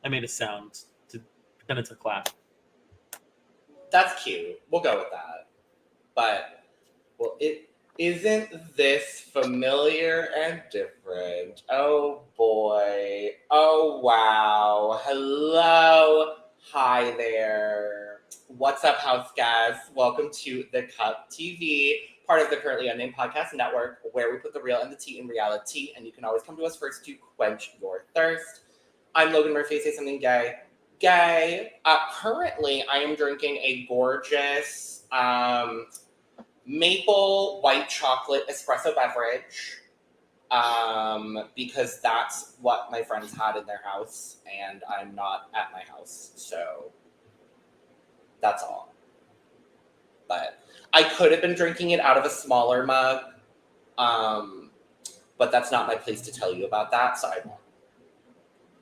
I made a sound to pretend it's a clap. That's cute. We'll go with that. But, well, it isn't this familiar and different. Oh, boy. Oh, wow. Hello. Hi there. What's up, house guys? Welcome to The Cup TV, part of the Currently Unnamed Podcast Network, where we put the real and the tea in reality, and you can always come to us first to quench your thirst. I'm Logan Murphy. Say something gay. Currently, I am drinking a gorgeous maple white chocolate espresso beverage because that's what my friends had in their house, and I'm not at my house, so that's all. But I could have been drinking it out of a smaller mug, but that's not my place to tell you about that, so I won't.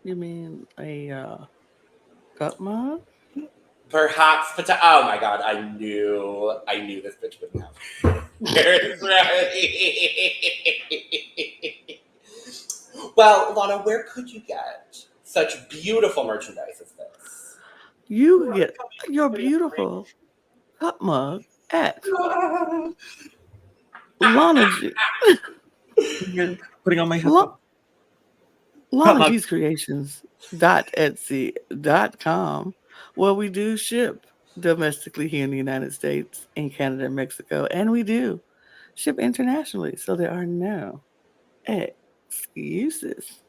You mean a cup mug? Perhaps, oh my god, I knew this bitch wouldn't have. Well, Lana, where could you get such beautiful merchandise as this? You get your beautiful cup mug at Lana G. Putting on my headphones. Lana G's Creations.etsy.com, where we do ship domestically here in the United States, in Canada and Mexico, and we do ship internationally, so there are no excuses.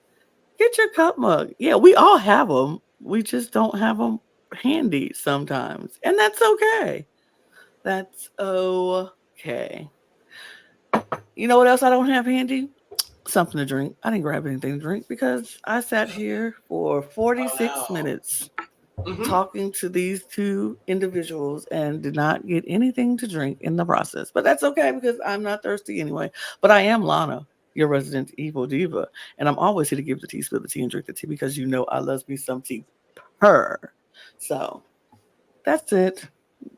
Get your cup mug. Yeah, we all have them. We just don't have them handy sometimes, and that's okay. That's okay. You know what else I don't have handy? Something to drink. I didn't grab anything to drink because I sat here for 46 minutes talking to these two individuals and did not get anything to drink in the process. But that's okay because I'm not thirsty anyway. But I am Lana, your resident evil diva, and I'm always here to give the tea, spill the tea, and drink the tea because you know I love me some tea. So that's it.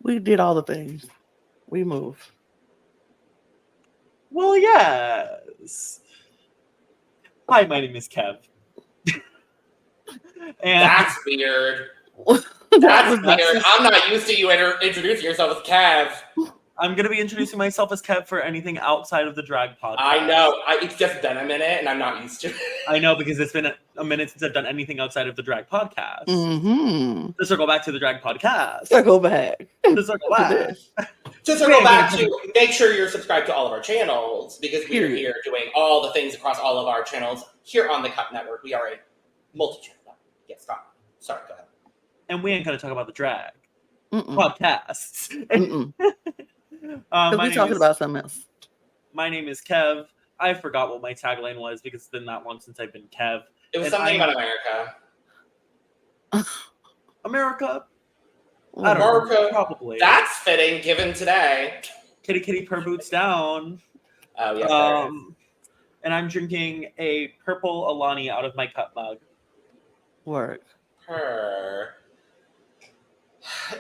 We did all the things. We move. Well, yes. Hi, my name is Kev. And that's weird. That's weird. I'm not used to you introducing yourself as Kev. I'm going to be introducing myself as Kev for anything outside of the drag podcast. I know. It's just been a minute, and I'm not used to it. I know, because it's been a minute since I've done anything outside of the drag podcast. Mm-hmm. To circle back to the drag podcast. Circle back. To circle back. To circle back to make sure you're subscribed to all of our channels, because we are here doing all the things across all of our channels here on the Cup Network. We are a multi-channel network. Yes, stop. Sorry, go ahead. And we ain't going to talk about the drag podcasts. We're talking about something else. My name is Kev. I forgot what my tagline was because it's been that long since I've been Kev. It was something about America. America? I don't know. Probably. That's fitting given today. Kitty kitty per boots down. Oh, yes, and I'm drinking a purple Alani out of my cup mug. Work. Her.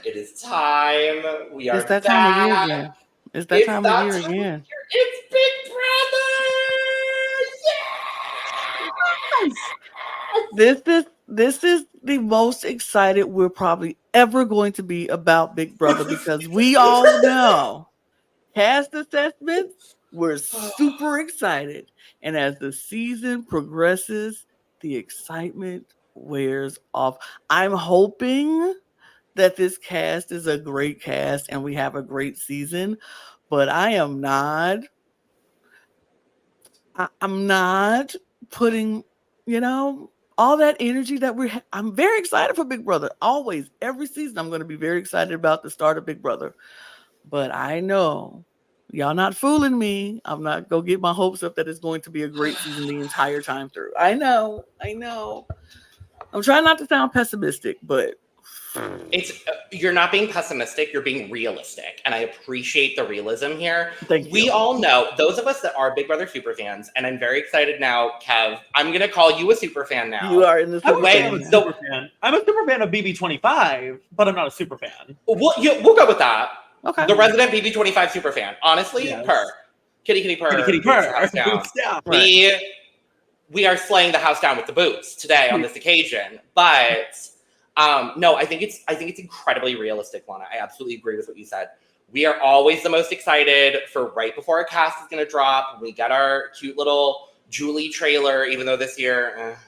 It is time. We are It's that back. time of year again. It's that time of year again. It's Big Brother! Yes! This is the most excited we're probably ever going to be about Big Brother because we all know cast assessments. We're super excited. And as the season progresses, the excitement wears off. I'm hoping that this cast is a great cast and we have a great season, but I'm not putting, all that energy that I'm very excited for Big Brother. Always, every season, I'm going to be very excited about the start of Big Brother. But I know y'all not fooling me. I'm not going to get my hopes up that it's going to be a great season the entire time through. I know. I'm trying not to sound pessimistic, but you're not being pessimistic, you're being realistic, and I appreciate the realism here. Thank you. We all know, those of us that are Big Brother super fans, and I'm very excited now, Kev, I'm going to call you a super fan now. You are in the super fan. I'm a super fan of BB25, but I'm not a super fan. We'll go with that. Okay. The resident BB25 super fan. Honestly, yes. Kitty kitty purr. Kitty kitty purr. Down. Right. we are slaying the house down with the boots today on this occasion. But no, I think it's incredibly realistic, Lana. I absolutely agree with what you said. We are always the most excited for right before a cast is going to drop. We got our cute little Julie trailer, even though this year,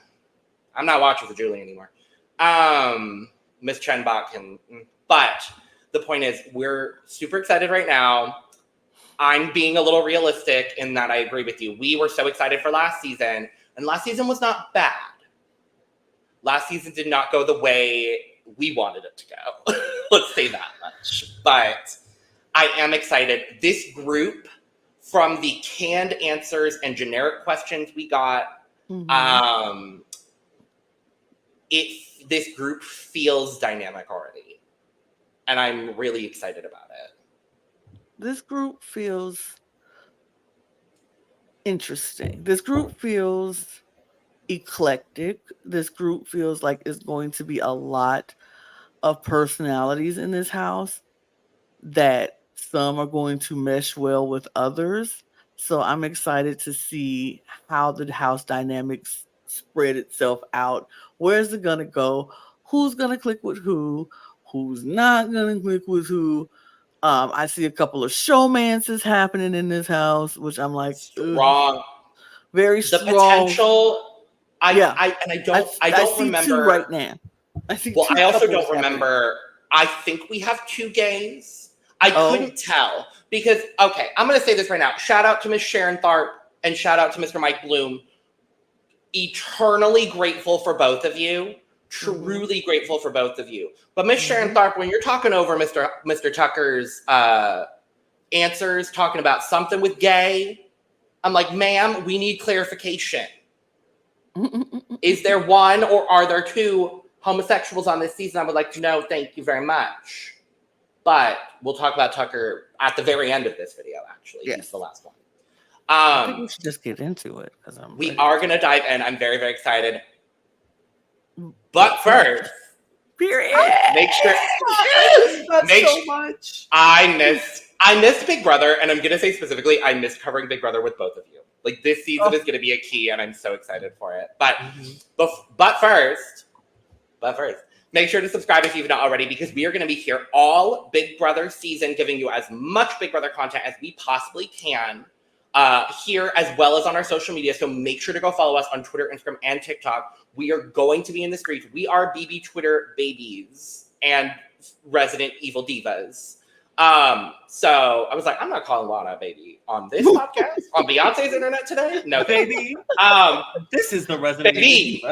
I'm not watching the Julie anymore. Miss Chenbach but the point is, we're super excited right now. I'm being a little realistic in that I agree with you. We were so excited for last season, and last season was not bad. Last season did not go the way we wanted it to go. Let's say that much. But I am excited. This group, from the canned answers and generic questions we got, this group feels dynamic already. And I'm really excited about it. This group feels interesting. This group feels eclectic. This group feels like it's going to be a lot of personalities in this house, that some are going to mesh well with others. So I'm excited to see how the house dynamics spread itself out. Where's it going to go? Who's going to click with who? Who's not going to click with who? I see a couple of showmances happening in this house, which I'm like, strong, very the strong. Potential. I don't see remember two right now. I also don't remember. I think we have two gays. I couldn't tell because, okay, I'm going to say this right now. Shout out to Miss Sharon Tharp and shout out to Mr. Mike Bloom. Eternally grateful for both of you. Truly grateful for both of you. But Miss Sharon Tharp, when you're talking over Mr. Tucker's answers, talking about something with gay, I'm like, ma'am, we need clarification. Is there one or are there two homosexuals on this season? I would like to know. Thank you very much. But we'll talk about Tucker at the very end of this video, actually. Yes. He's the last one. I think we should just get into it. We are going to dive in. I'm very, very excited. But first, period. Make sure. So much. I missed Big Brother, and I'm going to say specifically, I missed covering Big Brother with both of you. Like, this season is going to be a key, and I'm so excited for it. But first, make sure to subscribe if you've not already, because we are going to be here all Big Brother season, giving you as much Big Brother content as we possibly can here, as well as on our social media. So make sure to go follow us on Twitter, Instagram, and TikTok. We are going to be in the streets. We are BB Twitter babies and resident evil divas. So I was like, I'm not calling Lana a baby on this podcast, on Beyonce's internet today. No, baby. This is the resident baby.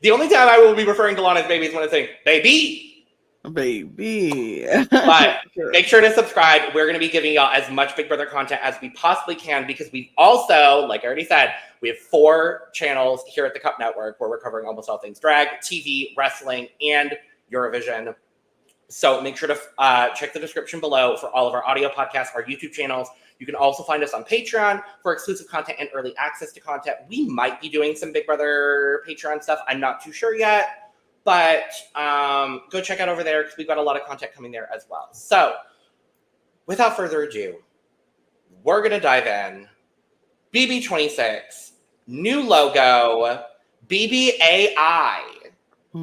The only time I will be referring to Lana as baby is when I say baby. Baby. But make sure to subscribe. We're going to be giving y'all as much Big Brother content as we possibly can, because we've also, like I already said, we have 4 channels here at the Cup Network where we're covering almost all things drag, TV, wrestling, and Eurovision. So make sure to check the description below for all of our audio podcasts, our YouTube channels. You can also find us on Patreon for exclusive content and early access to content. We might be doing some Big Brother Patreon stuff. I'm not too sure yet. But go check out over there, because we've got a lot of content coming there as well. So without further ado, we're going to dive in. BB26, new logo, BBAI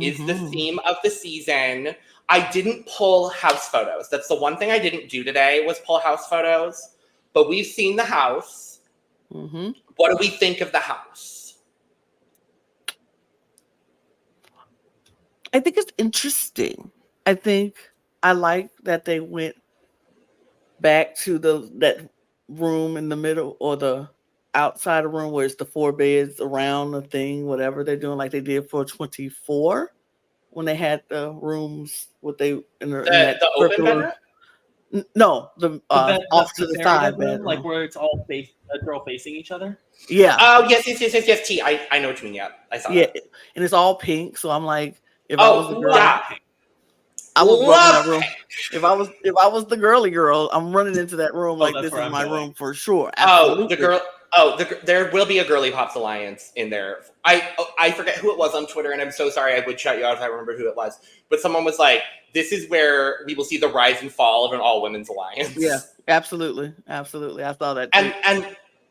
is the theme of the season. I didn't pull house photos. That's the one thing I didn't do today, was pull house photos. But we've seen the house. What do we think of the house? I think it's interesting. I think I like that they went back to that room in the middle, or the outside of room where it's the 4 beds around the thing, whatever they're doing, like they did for 24 when they had the rooms with the open bedroom. No, the off to the side bedroom, like where it's all a girl facing each other. Yeah. Oh yes. T. I know what you mean. Yeah, I saw that. And it's all pink. So I'm like, if I was the girl, I would run in that room. If I was the girly girl, I'm running into that room like this is my room for sure. Absolutely. There will be a Girly Pops Alliance in there. I forget who it was on Twitter, and I'm so sorry. I would shout you out if I remember who it was. But someone was like, "This is where we will see the rise and fall of an all women's alliance." Yeah, absolutely. I saw that.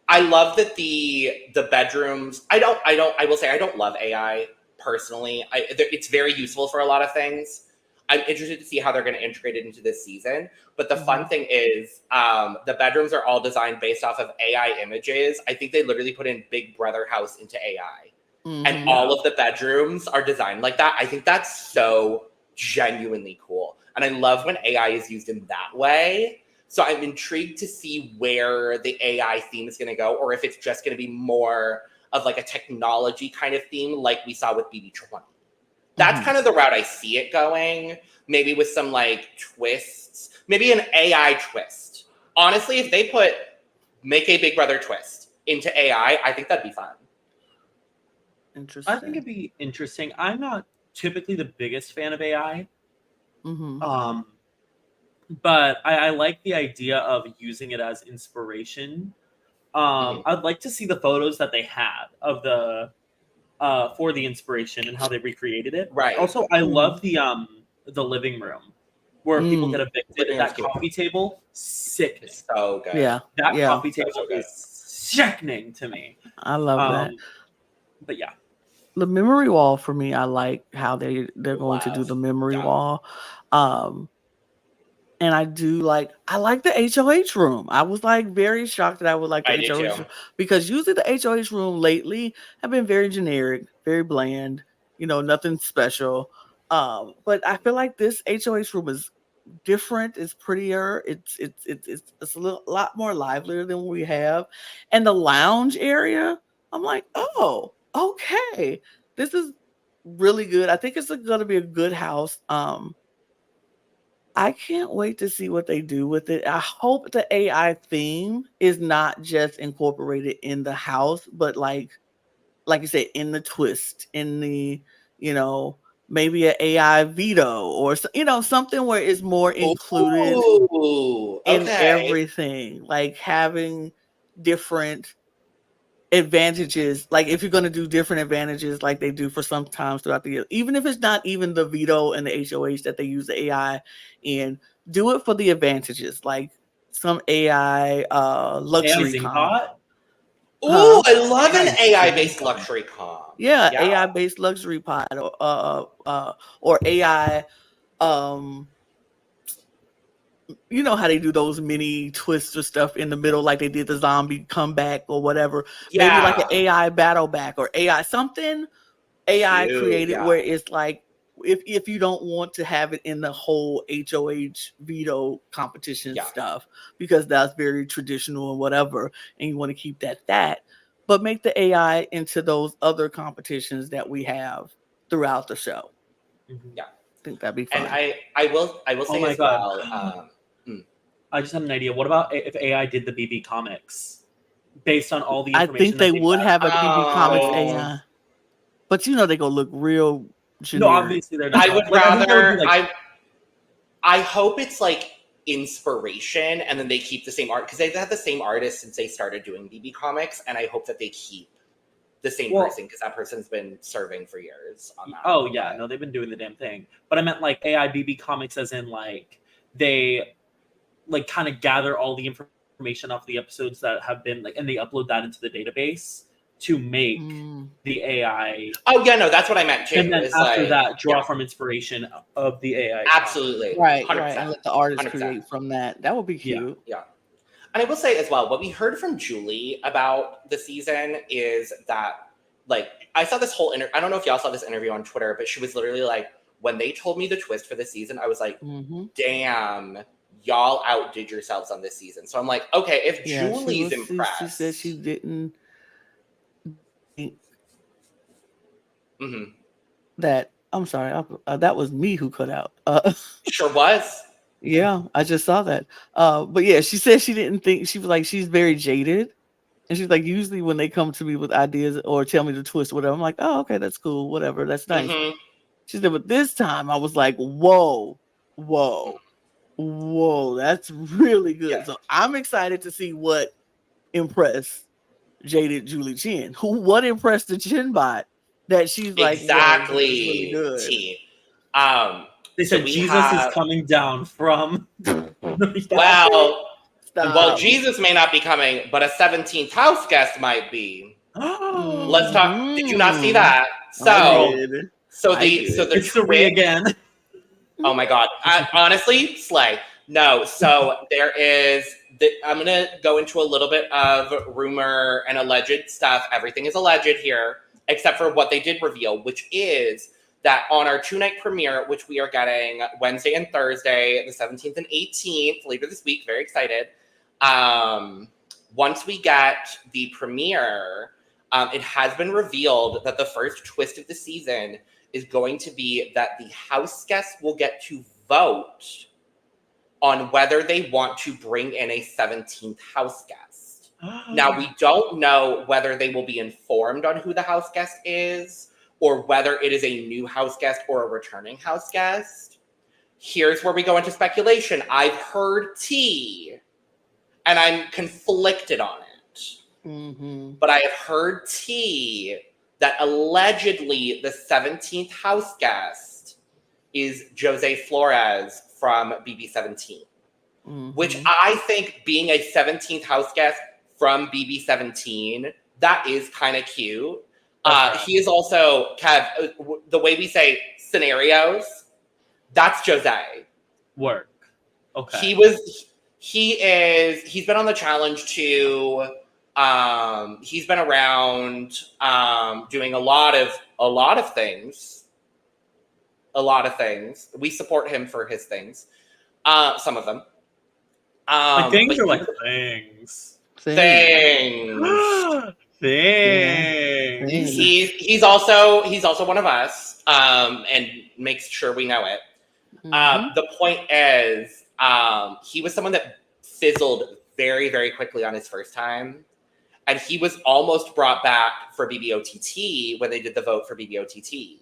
I love that the bedrooms. I will say I don't love AI personally. It's very useful for a lot of things. I'm interested to see how they're going to integrate it into this season. But the fun thing is, the bedrooms are all designed based off of AI images. I think they literally put in Big Brother house into AI, and all of the bedrooms are designed like that. I think that's so genuinely cool, and I love when AI is used in that way. So I'm intrigued to see where the AI theme is going to go, or if it's just going to be more of like a technology kind of theme, like we saw with BB20. That's kind of the route I see it going. Maybe with some like twists, maybe an AI twist. Honestly, if they make a Big Brother twist into AI, I think that'd be fun. Interesting. I think it'd be interesting. I'm not typically the biggest fan of AI. But I like the idea of using it as inspiration. I'd like to see the photos that they had of the for the inspiration and how they recreated it. Right. Also, I love the living room where people get evicted. That coffee table, sickening. It's so good. Yeah. That coffee table is sickening to me. I love that. But yeah. The memory wall for me, I like how they're going to do the memory wall. And I like the HOH room. I was like very shocked that I would like the HOH room, because usually the HOH room lately have been very generic, very bland, nothing special. But I feel like this HOH room is different, it's prettier, it's a lot more livelier than what we have. And the lounge area, I'm like, oh, okay. This is really good. I think it's going to be a good house. I can't wait to see what they do with it. I hope the AI theme is not just incorporated in the house, but like you said, in the twist, in the, maybe an AI veto or, something where it's more included in everything, like having different advantages. Like if you're going to do different advantages like they do for sometimes throughout the year, even if it's not even the veto and the HOH that they use the AI in, do it for the advantages, like some AI luxury comp. Oh, I love an AI-based luxury comp. Yeah, AI-based luxury pod or AI you know how they do those mini twists or stuff in the middle, like they did the zombie comeback or whatever. Yeah. Maybe like an AI battle back or AI something AI created where it's like, if you don't want to have it in the whole HOH veto competition stuff, because that's very traditional and whatever, and you want to keep that, but make the AI into those other competitions that we have throughout the show. Yeah. I think that'd be fun. And I will say as well. I just had an idea. What about if AI did the BB comics based on all the information? I think they would have a BB comics AI, but they gonna look real generic. No, obviously they're not. I would rather. I hope it's like inspiration, and then they keep the same art, because they've had the same artist since they started doing BB comics, and I hope that they keep the same person, because that person's been serving for years on that. Oh yeah, no, they've been doing the damn thing. But I meant like AI BB comics, as in like they like kind of gather all the information off the episodes that have been like, and they upload that into the database to make the AI. Oh yeah, no, that's what I meant too. And then after that, draw from inspiration of the AI. Absolutely, right, and let the artist 100%. Create from that. That would be cute. Yeah. And I will say as well, what we heard from Julie about the season is that, like, I saw this whole I don't know if y'all saw this interview on Twitter, but she was literally like, when they told me the twist for the season, I was like, damn, y'all outdid yourselves on this season. So I'm like, okay, if Julie's impressed. She said she didn't think that. I'm sorry, that was me who cut out. Sure was. Yeah, I just saw that. But yeah, she said she didn't think, she was like, she's very jaded. And she's like, usually when they come to me with ideas or tell me the twist or whatever, I'm like, oh, okay, that's cool, whatever, that's nice. She said, but this time I was like, whoa, that's really good. Yeah. So I'm excited to see what impressed jaded Julie Chen. What impressed the Chen bot that she's like, exactly. Really good. They said Jesus is coming down from. Well, Stop. Well, Jesus may not be coming, but a 17th house guest might be. Let's talk. Did you not see that? I did. So the It's the re again. Oh my God. Honestly, slay. No. So there is, I'm going to go into a little bit of rumor and alleged stuff. Everything is alleged here, except for what they did reveal, which is that on our 2-night premiere, which we are getting Wednesday and Thursday, the 17th and 18th, later this week, very excited. Once we get the premiere, it has been revealed that the first twist of the season is going to be that the house guests will get to vote on whether they want to bring in a 17th house guest. Now, we don't know whether they will be informed on who the house guest is or whether it is a new house guest or a returning house guest. Here's where we go into speculation. I've heard tea, and I'm conflicted on it. But I have heard tea that allegedly the 17th house guest is Jose Flores from BB17, which I think being a 17th house guest from BB17, that is kind of cute. He is also, Kev, the way we say scenarios, that's Jose. Work. Okay. He's been on the challenge too. He's been around doing a lot of things. We support him for his things. Some of them. Things are like things. Things. Things. He's also one of us. And makes sure we know it. The point is, he was someone that fizzled very, very quickly on his first time. And he was almost brought back for BBOTT when they did the vote for BBOTT.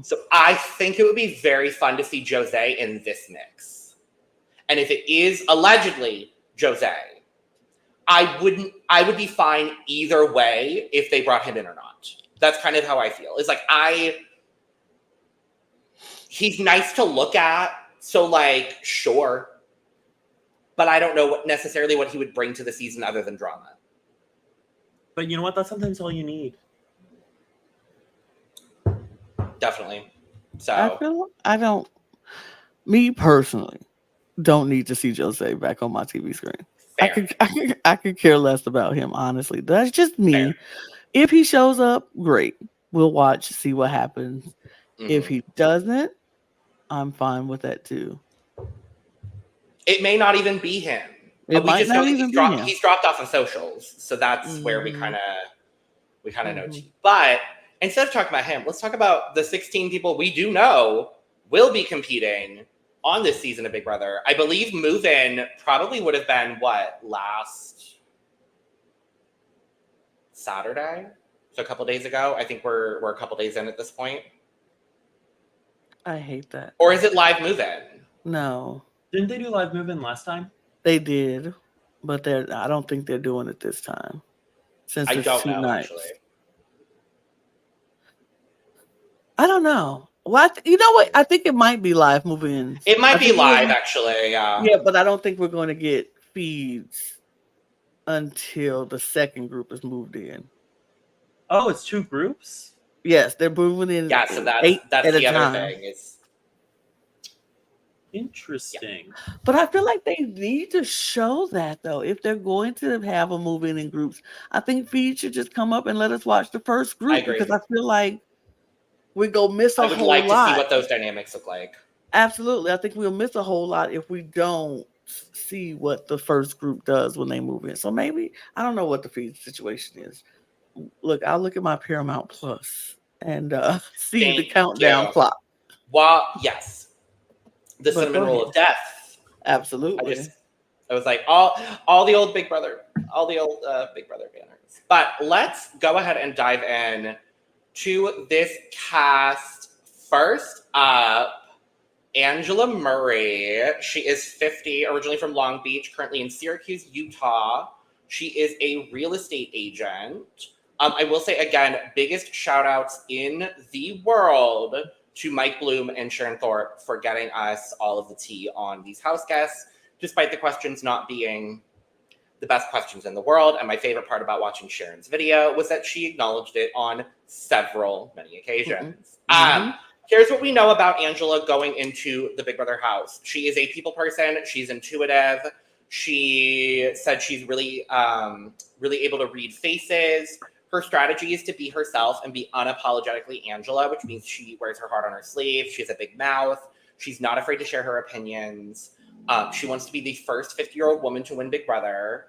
So I think it would be very fun to see Jose in this mix. And if it is allegedly Jose, I would be fine either way if they brought him in or not. That's kind of how I feel. It's like he's nice to look at, so like sure. But I don't know necessarily what he would bring to the season other than drama. But you know what? That's sometimes all you need. Definitely. So me personally, don't need to see Jose back on my TV screen. I could care less about him, honestly. That's just me. Fair. If he shows up, great. We'll watch, see what happens. If he doesn't, I'm fine with that too. It may not even be him. He's dropped off of socials, so that's where we kind of know. But instead of talking about him, let's talk about the 16 people we do know will be competing on this season of Big Brother. I believe move-in probably would have been last Saturday, so a couple days ago. I think we're a couple days in at this point. I hate that. Or is it live move-in? No. Didn't they do live move-in last time? They did, but I don't think they're doing it this time. Since I it's don't 2 know, nights. actually. I don't know. Well, you know what? I think it might be live move-in. It might be live, actually. Yeah, but I don't think we're going to get feeds until the second group is moved in. Oh, it's 2 groups? Yes, they're moving in. Yeah, so that's the other thing. It's interesting. Yeah. But I feel like they need to show that, though. If they're going to have a move-in in groups, I think feeds should just come up and let us watch the first group. I agree. Because I feel like we go miss a whole lot. I would like to see what those dynamics look like. Absolutely. I think we'll miss a whole lot if we don't see what the first group does when they move in. So maybe, I don't know what the feed situation is. Look, I'll look at my Paramount Plus and see the countdown clock. Well, yes. The cinnamon roll of death. Absolutely. I was like, all the old Big Brother, Big Brother banners. But let's go ahead and dive in to this cast. First up, Angela Murray. She is 50, originally from Long Beach, currently in Syracuse, Utah. She is a real estate agent. I will say, again, biggest shout outs in the world to Mike Bloom and Sharon Thorpe for getting us all of the tea on these house guests. despite the questions not being the best questions in the world. And my favorite part about watching Sharon's video was that she acknowledged it on many occasions. Here's what we know about Angela going into the Big Brother house. She is a people person. She's intuitive. She said she's really, really able to read faces. Her strategy is to be herself and be unapologetically Angela, which means she wears her heart on her sleeve. She has a big mouth. She's not afraid to share her opinions. She wants to be the first 50-year-old woman to win Big Brother.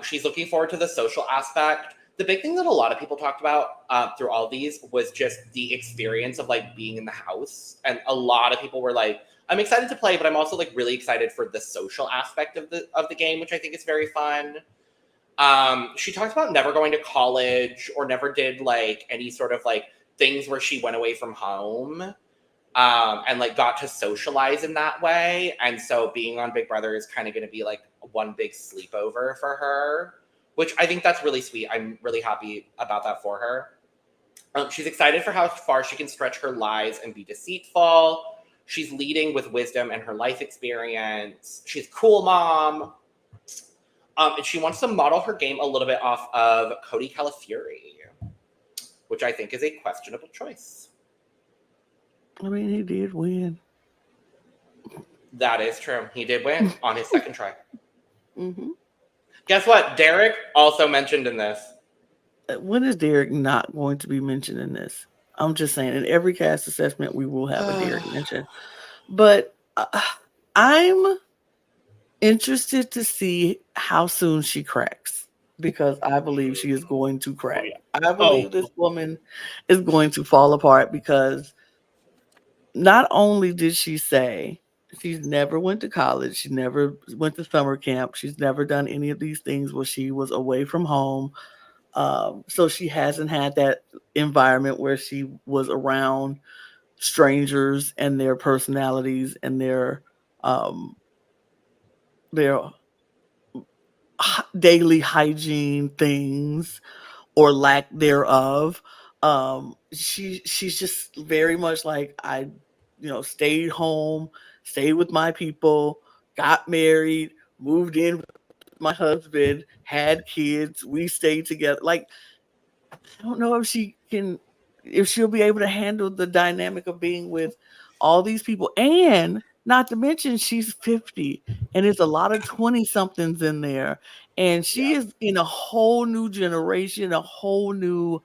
She's looking forward to the social aspect. The big thing that a lot of people talked about through all these was just the experience of like being in the house. And a lot of people were like, I'm excited to play, but I'm also like really excited for the social aspect of the game, which I think is very fun. She talked about never going to college or never did like any sort of like things where she went away from home and like got to socialize in that way. And so being on Big Brother is kind of going to be like one big sleepover for her, which I think that's really sweet. I'm really happy about that for her. She's excited for how far she can stretch her lies and be deceitful. She's leading with wisdom and her life experience. She's a cool mom. And she wants to model her game a little bit off of Cody Calafiori, which I think is a questionable choice. I mean, he did win. That is true. He did win on his second try. Mm-hmm. Guess what? Derek also mentioned in this. When is Derek not going to be mentioned in this? I'm just saying, in every cast assessment, we will have a Derek mention. But I'm interested to see how soon she cracks, because I believe she is going to crack. I believe this woman is going to fall apart, because not only did she say she's never went to college, she never went to summer camp, she's never done any of these things where she was away from home. So she hasn't had that environment where she was around strangers and their personalities and their daily hygiene things or lack thereof. She's just very much like, I stayed home, stayed with my people, got married, moved in with my husband, had kids, we stayed together. Like, I don't know if she'll be able to handle the dynamic of being with all these people. And not to mention, she's 50 and there's a lot of 20 somethings in there. And she is in a whole new generation, a whole new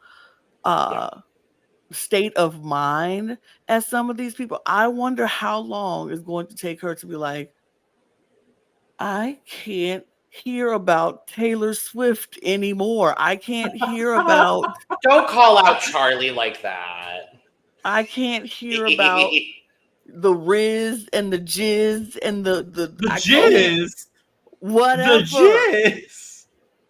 state of mind as some of these people. I wonder how long it's going to take her to be like, I can't hear about Taylor Swift anymore. I can't hear about... Don't call out Charlie like that. I can't hear about the Riz and the Jizz and the Jizz. Whatever. The Jizz.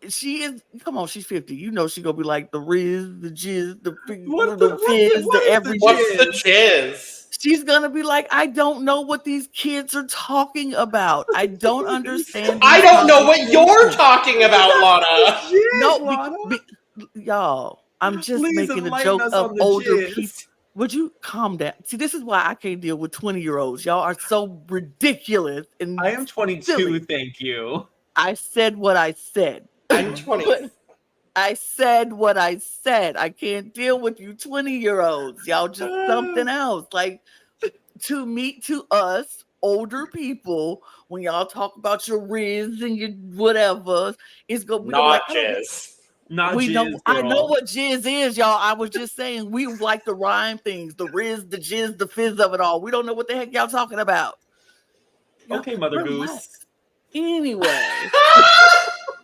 She is, come on, she's 50. You know she's gonna be like the Riz, the Jizz, the Fizz, the everything. What's the Jizz? She's gonna be like, I don't know what these kids are talking about. I don't understand. I don't know what you're talking about, Lana. No, y'all. I'm just making a joke of older people. Would you calm down? See, this is why I can't deal with 20-year-olds. Y'all are so ridiculous. And I am 22, silly. Thank you. I said what I said. I'm 20. I said what I said. I can't deal with you 20-year-olds. Y'all just something else. Like, to us, older people, when y'all talk about your Riz and your whatever, it's going to be not like, Jizz. Not we Jizz, know. girl. I know what Jizz is, y'all. I was just saying we like to rhyme things. The Riz, the Jizz, the fizz of it all. We don't know what the heck y'all talking about. Okay, Mother Goose. Anyway.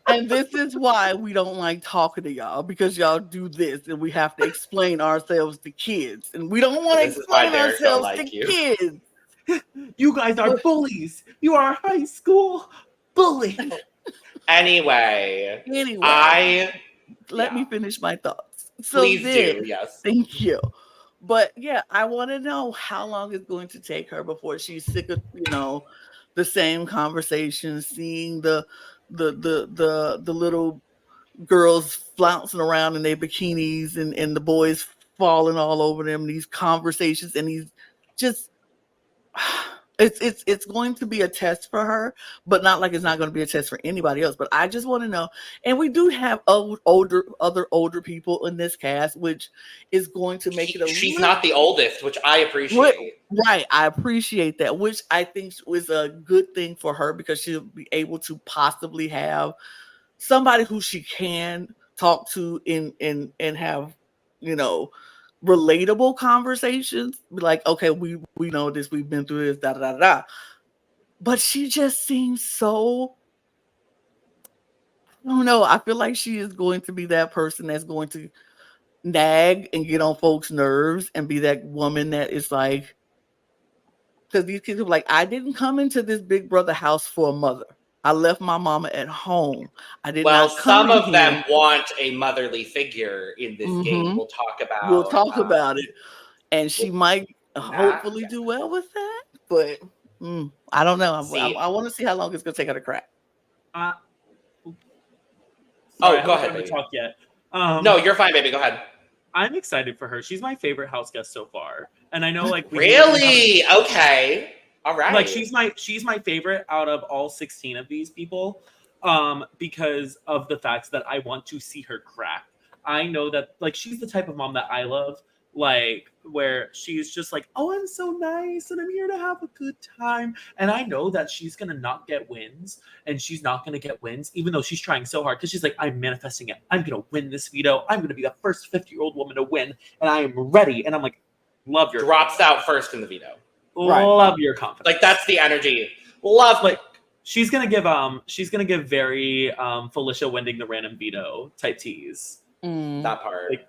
And this is why we don't like talking to y'all, because y'all do this and we have to explain ourselves to kids. And we don't want to explain ourselves to kids. You guys are bullies. You are a high school bully. Anyway, let me finish my thoughts. Please do, yes. Thank you. But yeah, I want to know how long it's going to take her before she's sick of, the same conversations, seeing the little girls flouncing around in their bikinis and the boys falling all over them, these conversations, and he's just It's going to be a test for her, but not like it's not going to be a test for anybody else. But I just want to know, and we do have other older people in this cast, which is going to make it she's not the oldest, which I appreciate. Right, I appreciate that, which I think is a good thing for her because she'll be able to possibly have somebody who she can talk to and have, relatable conversations. Be like, okay, we know this, we've been through this, da da da da. But she just seems so, I don't know. I feel like she is going to be that person that's going to nag and get on folks' nerves and be that woman that is like, because these kids are like, I didn't come into this big brother house for a mother. I left my mama at home. I did not come some of here. them want a motherly figure in this game. We'll talk about it. And she might hopefully do well with that. But I don't know. I want to see how long it's going to take her to crack. Sorry, go ahead. Baby. Talk yet? No, you're fine, baby. Go ahead. I'm excited for her. She's my favorite house guest so far, and I know really okay. All right. Like she's my favorite out of all 16 of these people, because of the fact that I want to see her crack. I know that like she's the type of mom that I love, like where she's just like, oh, I'm so nice and I'm here to have a good time. And I know that she's gonna not get wins, and she's not gonna get wins, even though she's trying so hard because she's like, I'm manifesting it. I'm gonna win this veto. I'm gonna be the first 50-year-old woman to win, and I am ready. And I'm like, love your drops out first in the veto. Right. Love your confidence. Like that's the energy. Love like she's gonna give very Felicia winning the random veto type tease. That part. Like,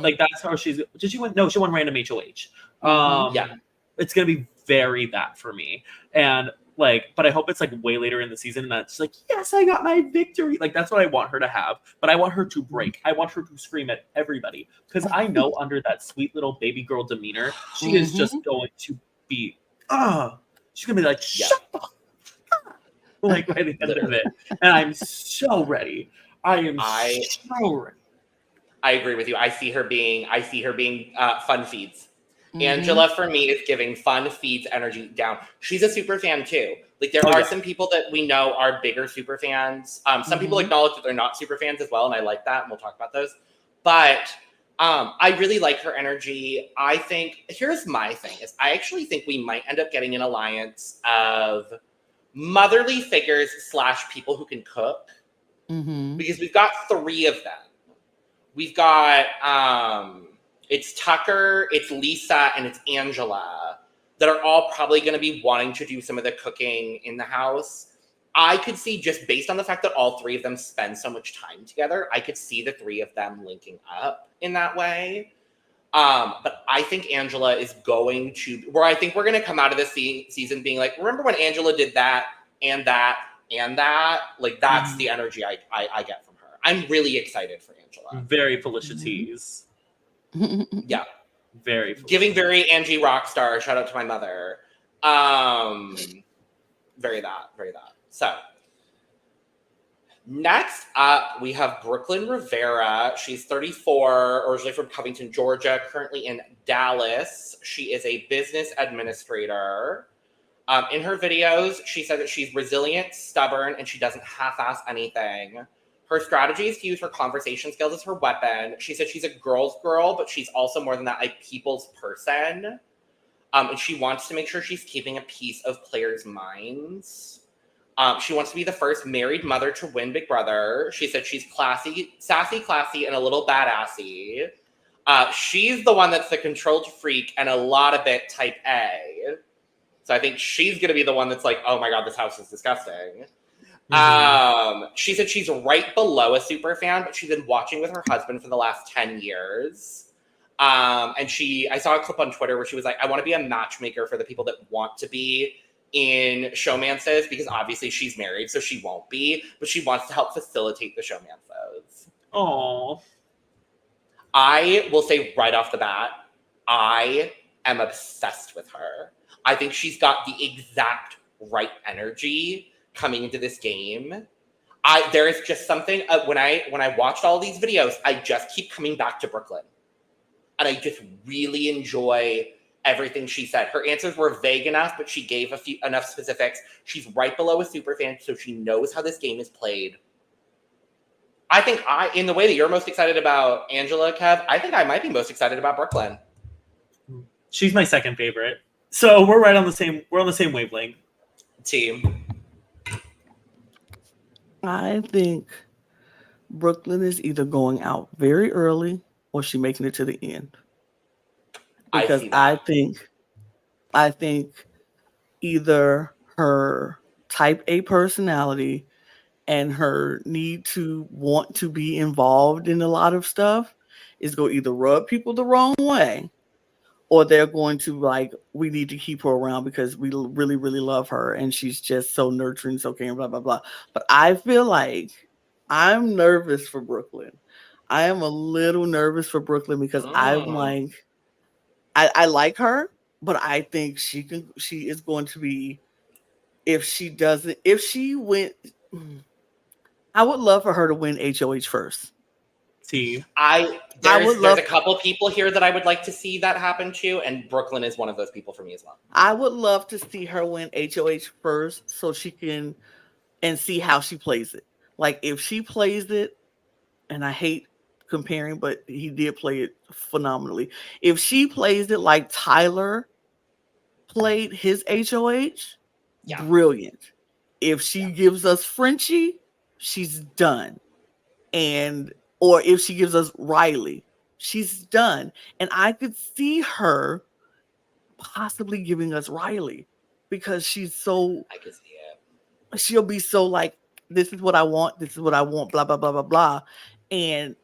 like that's how she's did she win? No, she won random HOH. Yeah. It's gonna be very that for me. And like, but I hope it's like way later in the season and that's like, yes, I got my victory. Like that's what I want her to have. But I want her to break. I want her to scream at everybody. Because I know under that sweet little baby girl demeanor, she is just going to be she's gonna be like, shut up. Like right at the end of it. And I'm so ready. I am so ready. I agree with you. I see her being fun feeds. Angela for me is giving fun feeds energy down. She's a super fan too. Like there are some people that we know are bigger super fans. Some people acknowledge that they're not super fans as well, and I like that, and we'll talk about those. But I really like her energy. I think here's my thing is I actually think we might end up getting an alliance of motherly figures / people who can cook, because we've got 3 of them. We've got, it's Tucker, it's Lisa, and it's Angela that are all probably going to be wanting to do some of the cooking in the house. I could see, just based on the fact that all 3 of them spend so much time together, I could see the 3 of them linking up in that way. But I think Angela is going to, where I think we're going to come out of this season being like, remember when Angela did that and that and that? Like, that's the energy I get from her. I'm really excited for Angela. Very Felicia tease. Yeah. Very Felicia. Giving very Angie Rockstar. Shout out to my mother. Very that. So, next up, we have Brooklyn Rivera. She's 34, originally from Covington, Georgia, currently in Dallas. She is a business administrator. In her videos, she said that she's resilient, stubborn, and she doesn't half-ass anything. Her strategy is to use her conversation skills as her weapon. She said she's a girl's girl, but she's also more than that, a people's person. And she wants to make sure she's keeping a piece of players' minds. She wants to be the first married mother to win Big Brother. She said she's sassy, classy, and a little badassy. She's the one that's the controlled freak and a lot of it type A. So I think she's going to be the one that's like, oh my God, this house is disgusting. She said she's right below a super fan, but she's been watching with her husband for the last 10 years. And I saw a clip on Twitter where she was like, I want to be a matchmaker for the people that want to be in showmances, because obviously she's married, so she won't be, but she wants to help facilitate the showmances. Oh, I will say right off the bat, I am obsessed with her. I think she's got the exact right energy coming into this game. There is just something when I watched all these videos, I just keep coming back to Brooklyn, and I just really enjoy everything she said. Her answers were vague enough, but she gave enough specifics. She's right below a superfan, so she knows how this game is played. I think in the way that you're most excited about Angela, Kev, I think I might be most excited about Brooklyn. She's my second favorite. So we're on the same wavelength. Team. I think Brooklyn is either going out very early or she's making it to the end. Because I think either her type A personality and her need to want to be involved in a lot of stuff is going to either rub people the wrong way, or they're going to like, we need to keep her around because we really, really love her and she's just so nurturing, so caring, blah, blah, blah. But I feel like I'm nervous for Brooklyn. I am a little nervous for Brooklyn because I'm like, I like her, but I think she is going to be, if she went, I would love for her to win HOH first. See, there's a couple people here that I would like to see that happen to, and Brooklyn is one of those people for me as well. I would love to see her win HOH first so she can and see how she plays it. Like if she plays it, and I hate comparing, but he did play it phenomenally. If she plays it like Tyler played his HOH, brilliant. If she gives us Frenchie, she's done. Or if she gives us Riley, she's done. And I could see her possibly giving us Riley because she's so, I could see it. She'll be so like, this is what I want, blah, blah, blah, blah, blah. And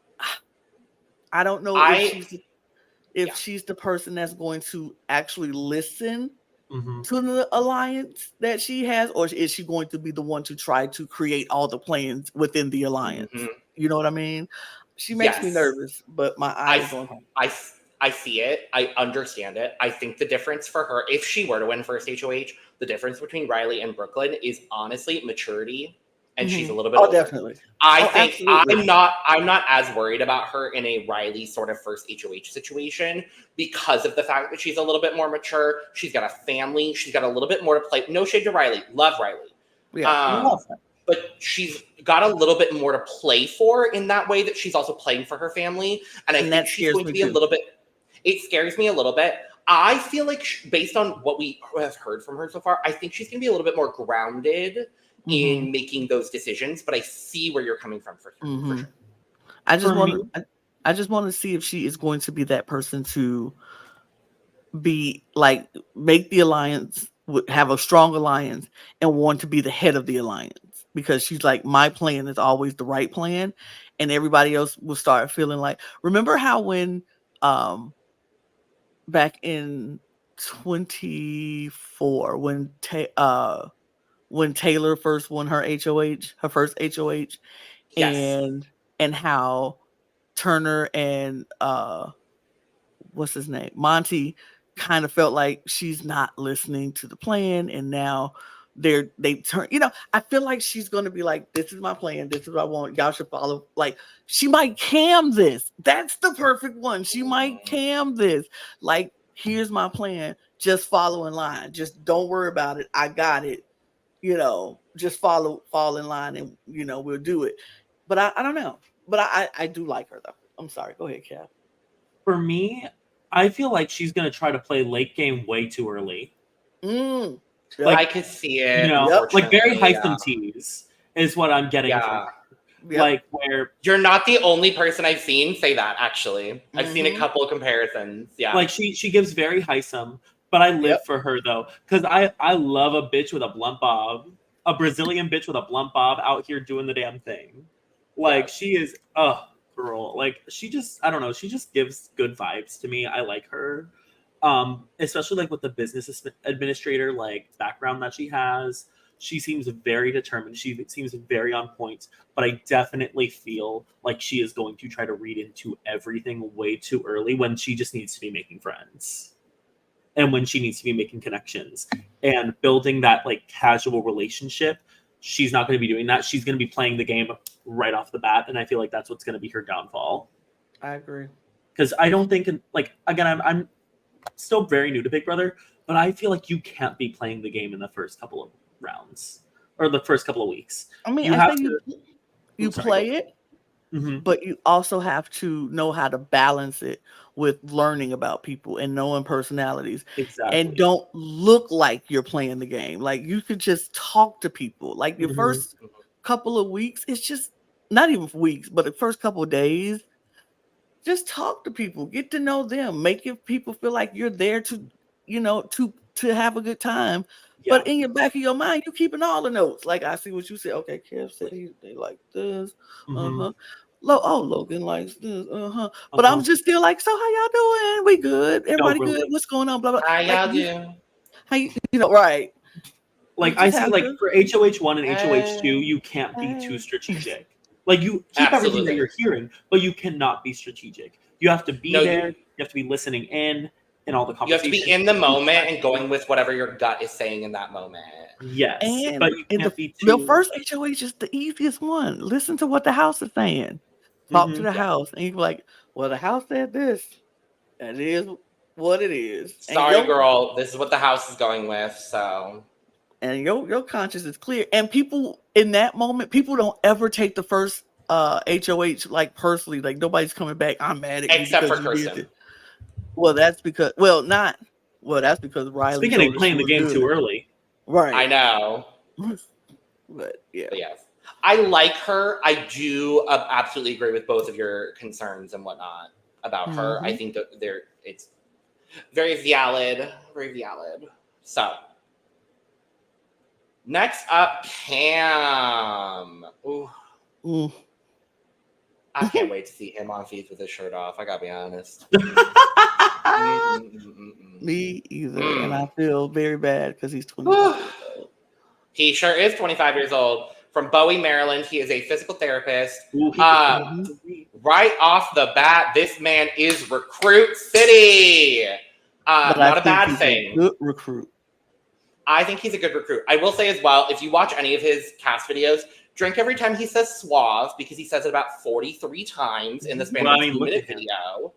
I don't know if she's the person that's going to actually listen to the alliance that she has, or is she going to be the one to try to create all the plans within the alliance? You know what I mean? She makes me nervous, but my eyes on her. I see it. I understand it. I think the difference for her, if she were to win first HOH, the difference between Riley and Brooklyn is honestly maturity. And she's a little bit older. Definitely. I think absolutely. I'm not as worried about her in a Riley sort of first HOH situation because of the fact that she's a little bit more mature. She's got a family. She's got a little bit more to play. No shade to Riley. Love Riley. Yeah. But she's got a little bit more to play for in that way that she's also playing for her family. And I think she's going to be a little bit, it scares me a little bit. I feel like based on what we have heard from her so far, I think she's going to be a little bit more grounded in making those decisions, but I see where you're coming from for sure. I just want to see if she is going to be that person to be like, make the alliance, have a strong alliance and want to be the head of the alliance, because she's like, my plan is always the right plan. And everybody else will start feeling like, remember how when, back in 24, when Taylor first won her first HOH, and how Turner and what's his name, Monty, kind of felt like she's not listening to the plan, and now they turn. I feel like she's going to be like, this is my plan, this is what I want, y'all should follow. Like she might cam this. That's the perfect one. She might cam this. Like, here's my plan. Just follow in line. Just don't worry about it. I got it. Just fall in line and, we'll do it. But I don't know. But I do like her, though. I'm sorry. Go ahead, Kat. For me, I feel like she's going to try to play late game way too early. Like, I could see it. Like very Heisman tease is what I'm getting from her. Yep. Like where you're not the only person I've seen say that, actually. I've seen a couple of comparisons. Yeah. Like she gives very Heisman. But I live for her, though, because I love a bitch with a blunt bob, a Brazilian bitch with a blunt bob out here doing the damn thing. Like, she is, girl. Like, she just, I don't know, she just gives good vibes to me. I like her. Especially, like, with the business administrator, like, background that she has. She seems very determined. She seems very on point. But I definitely feel like she is going to try to read into everything way too early when she just needs to be making friends. And when she needs to be making connections and building that like casual relationship, she's not going to be doing that. She's going to be playing the game right off the bat. And I feel like that's what's going to be her downfall. I agree. Because I don't think, like, again, I'm still very new to Big Brother, but I feel like you can't be playing the game in the first couple of rounds or the first couple of weeks. I mean, You I have think to. you Sorry, play go. it, Mm-hmm. but you also have to know how to balance it with learning about people and knowing personalities. Exactly. And don't look like you're playing the game. Like you could just talk to people. Like your Mhm. first couple of weeks, it's just not even weeks, but the first couple of days, just talk to people, get to know them, make your people feel like you're there to, to have a good time. Yeah. But in your back of your mind, you're keeping all the notes. Like I see what you said. Okay, Kev said they like this. Mhm. Uh-huh. Logan likes this. Uh-huh. But I'm Uh-huh. just still like, so how y'all doing? We good? Everybody really. good? What's going on? Blah blah. How Like y'all do? how you right. Like You I just see, have like to for HOH 1 and HOH 2, you can't be too hey. strategic. Like you keep everything that Absolutely. you're hearing, but you cannot be strategic. You have to be No, there. You have to be listening in all the You have to conversations. be in the moment and going with whatever your gut is saying in that moment. Yes, And but you in can't be the too. first HOH is the easiest one. Listen to what the house is saying. Talk to Mhm. the house, and you're like, "Well, the house said this. That is what it is." And Sorry, girl. This is what the house is going with. So, and your conscience is clear. And people in that moment, people don't ever take the first HOH like personally. Like nobody's coming back. I'm mad at you except for because you did Kirsten. it. Well, that's because that's because Riley Speaking of told us she playing the was game good. too early, Right. I know. But yeah. But yes. I like her. I do absolutely agree with both of your concerns and whatnot about her. I think that it's very valid. Very valid. So, next up, Cam. Ooh. Mm. I can't wait to see him on feeds with his shirt off. I gotta be honest. Me either. And I feel very bad because he's 25 years old. He sure is 25 years old. From Bowie, Maryland. He is a physical therapist. Ooh, Right off the bat, this man is Recruit City. But not I a bad he's thing. A good recruit. I think he's a good recruit. I will say as well, if you watch any of his cast videos, drink every time he says suave, because he says it about 43 times in the span of a 2-minute video.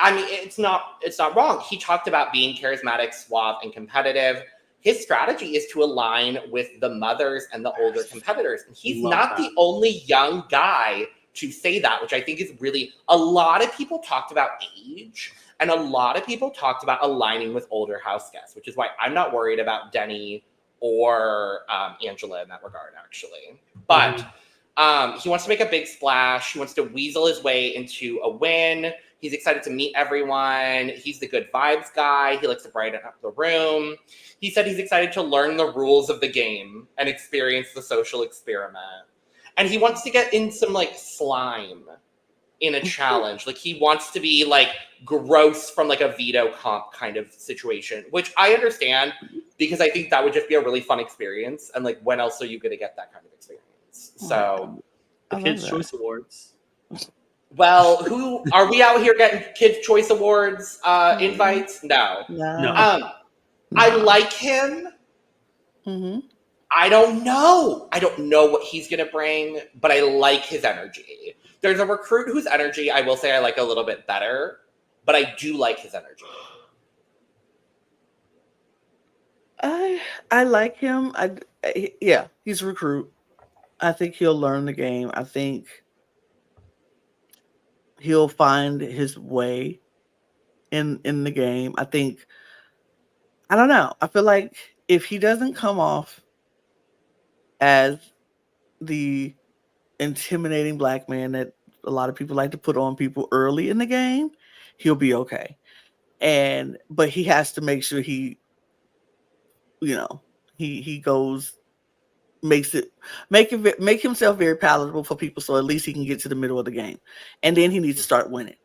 I mean, it's not wrong. He talked about being charismatic, suave, and competitive. His strategy is to align with the mothers and the older competitors. And he's not the only young guy to say that, which I think is really, a lot of people talked about age, and a lot of people talked about aligning with older house guests, which is why I'm not worried about Denny or Angela in that regard, actually. But he wants to make a big splash. He wants to weasel his way into a win. He's excited to meet everyone. He's the good vibes guy. He likes to brighten up the room. He said he's excited to learn the rules of the game and experience the social experiment. And he wants to get in some like slime in a challenge. Like he wants to be like gross from like a veto comp kind of situation, which I understand because I think that would just be a really fun experience. And like, when else are you going to get that kind of experience? So the Kids' Choice Awards. Well, who are we out here getting Kids' Choice Awards invites? No. I like him. I don't know. I don't know what he's going to bring, but I like his energy. There's a recruit whose energy I will say I like a little bit better, but I do like his energy. I like him. Yeah, he's a recruit. I think he'll learn the game. I think he'll find his way in the game. I don't know. I feel like if he doesn't come off as the intimidating black man that a lot of people like to put on people early in the game, he'll be okay. But he has to make sure he goes, make himself very palatable for people, so at least he can get to the middle of the game, and then he needs to start winning.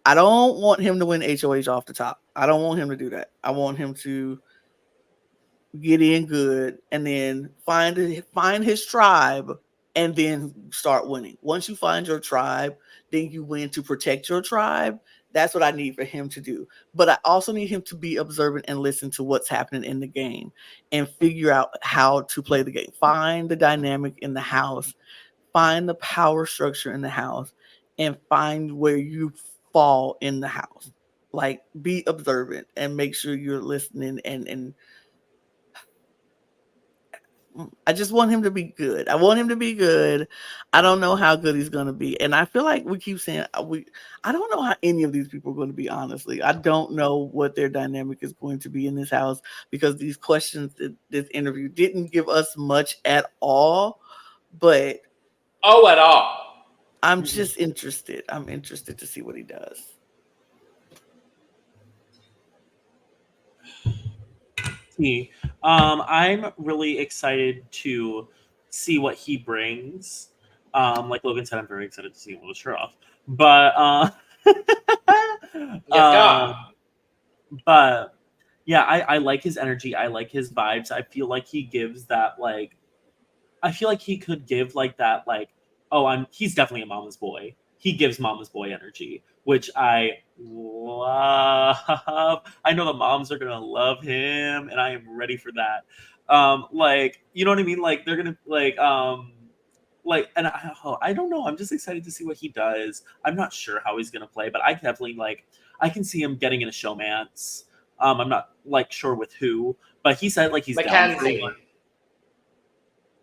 I don't want him to win HOH off the top. I don't want him to do that. I want him to get in good and then find his tribe and then start winning. Once you find your tribe, then you win to protect your tribe. That's what I need for him to do. But I also need him to be observant and listen to what's happening in the game and figure out how to play the game. Find the dynamic in the house, find the power structure in the house, and find where you fall in the house. Like, be observant and make sure you're listening. And I just want him to be good. I want him to be good. I don't know how good he's going to be. And I feel like we keep saying, I don't know how any of these people are going to be, honestly. I don't know what their dynamic is going to be in this house, because these questions, this interview didn't give us much at all. But at all. I'm just interested. I'm interested to see what he does. I'm really excited to see what he brings. Like Logan said, I'm very excited to see him with his shirt off. But but yeah, I like his energy. I like his vibes. I feel like he gives that, like, I feel like he could give like that, like, he's definitely a mama's boy. He gives mama's boy energy, which I love. I know the moms are gonna love him, and I am ready for that. Like, you know what I mean? Like, they're gonna and I don't know. I'm just excited to see what he does. I'm not sure how he's gonna play, but I definitely I can see him getting in a showmance. I'm not like sure with who, but he said like he's down for one.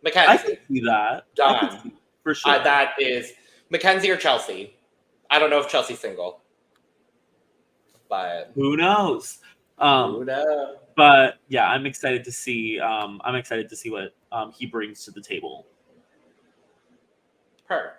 Makensy. I can see that. Done. I can see, for sure. That is Makensy or Chelsie. I don't know if Chelsea's single, but who knows? Who knows? But yeah, I'm excited to see. I'm excited to see what he brings to the table. Per.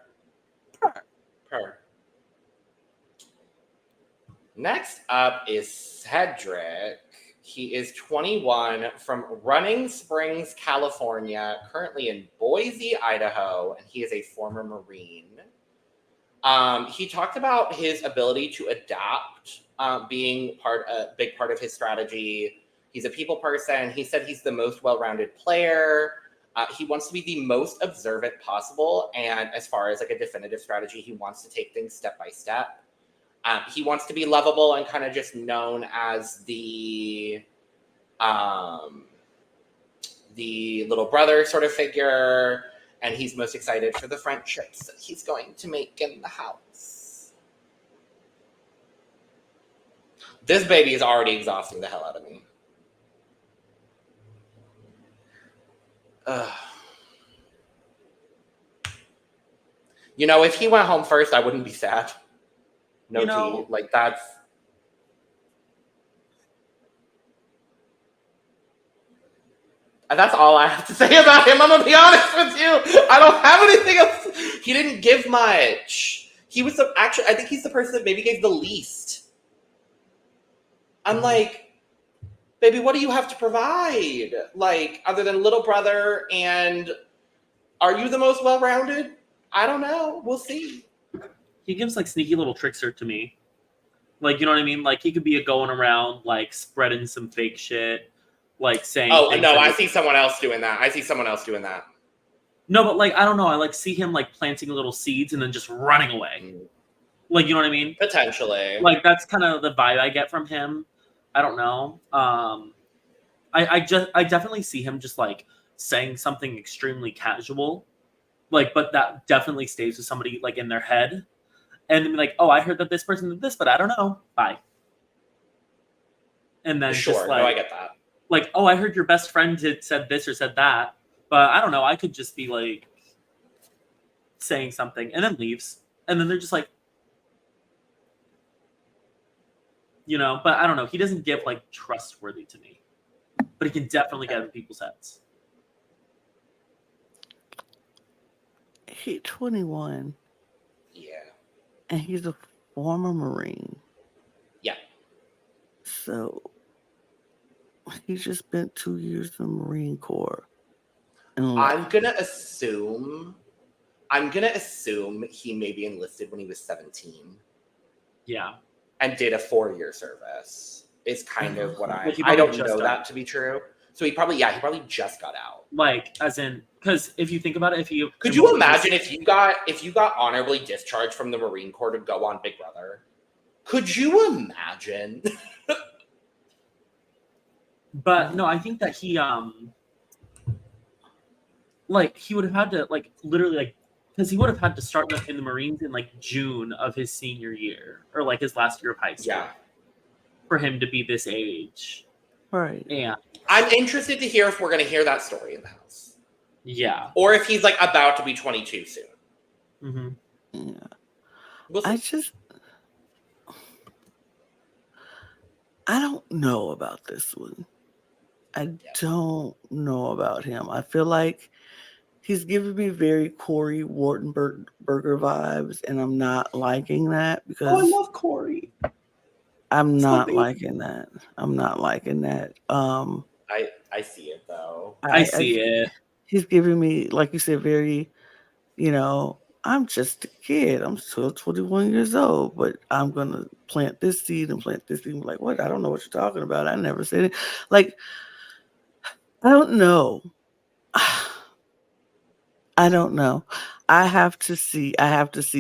Next up is Cedric. He is 21 from Running Springs, California, currently in Boise, Idaho, and he is a former Marine. He talked about his ability to adapt, being a big part of his strategy. He's a people person. He said he's the most well-rounded player. He wants to be the most observant possible, and as far as like a definitive strategy, he wants to take things step by step. He wants to be lovable and kind of just known as the little brother sort of figure, and he's most excited for the friendships that he's going to make in the house. This baby is already exhausting the hell out of me. You know, if he went home first, I wouldn't be sad. No tea. Like, that's all I have to say about him. I'm gonna be honest with you. I don't have anything else. He didn't give much. He was actually, I think he's the person that maybe gave the least. I'm like, baby, what do you have to provide? Like, other than little brother, and are you the most well-rounded? I don't know. We'll see. He gives like sneaky little trickster to me. Like, you know what I mean? Like, he could be going around like spreading some fake shit, like saying. Oh no, I see someone else doing that. No, but like, I don't know. I like see him like planting little seeds and then just running away. Like, you know what I mean? Potentially. Like, that's kind of the vibe I get from him. I don't know. I definitely see him just like saying something extremely casual, like, but that definitely stays with somebody like in their head. And then be like, oh, I heard that this person did this, but I don't know. Bye. And then sure, just like, no, I get that. Like, oh, I heard your best friend said this or said that, but I don't know. I could just be like saying something and then leaves. And then they're just like, you know, but I don't know. He doesn't give like trustworthy to me, but he can definitely get in people's heads. He's 21. Yeah. And he's a former Marine. Yeah. So he just spent 2 years in the Marine Corps. I'm gonna assume he maybe enlisted when he was 17. Yeah. And did a 4-year service. Is kind of what I don't know that to be true. So he probably just got out. Like, as in, because if you think about it, could you imagine if you got honorably discharged from the Marine Corps to go on Big Brother? Could you imagine? But no, I think that he like he would have had to like literally like because he would have had to start in the Marines in like June of his senior year or like his last year of high school. Yeah. for him to be this age. Right. And I'm interested to hear if we're going to hear that story in the house. Yeah. Or if he's like about to be 22 soon. Mm-hmm. Yeah. We'll see. I don't know about this one. I don't know about him. I feel like he's giving me very Corey Wartenberger vibes, and I'm not liking that because I love Corey. I'm not liking that. I'm not liking that. I see it though. I see it. He's giving me, like you said, very, I'm just a kid. I'm still 21 years old, but I'm going to plant this seed and plant this seed. Like, what? I don't know what you're talking about. I never said it. Like, I don't know. I don't know. I have to see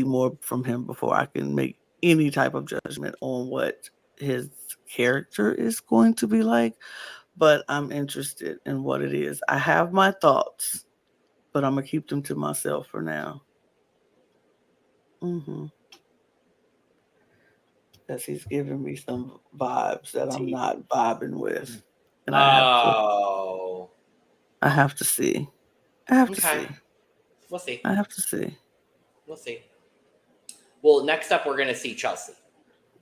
more from him before I can make any type of judgment on what his character is going to be like. But I'm interested in what it is. I have my thoughts, but I'm going to keep them to myself for now. Because he's giving me some vibes that I'm not vibing with. And I have to see. I have to see. We'll see. I have to see. We'll see. Well, next up, we're going to see Chelsie.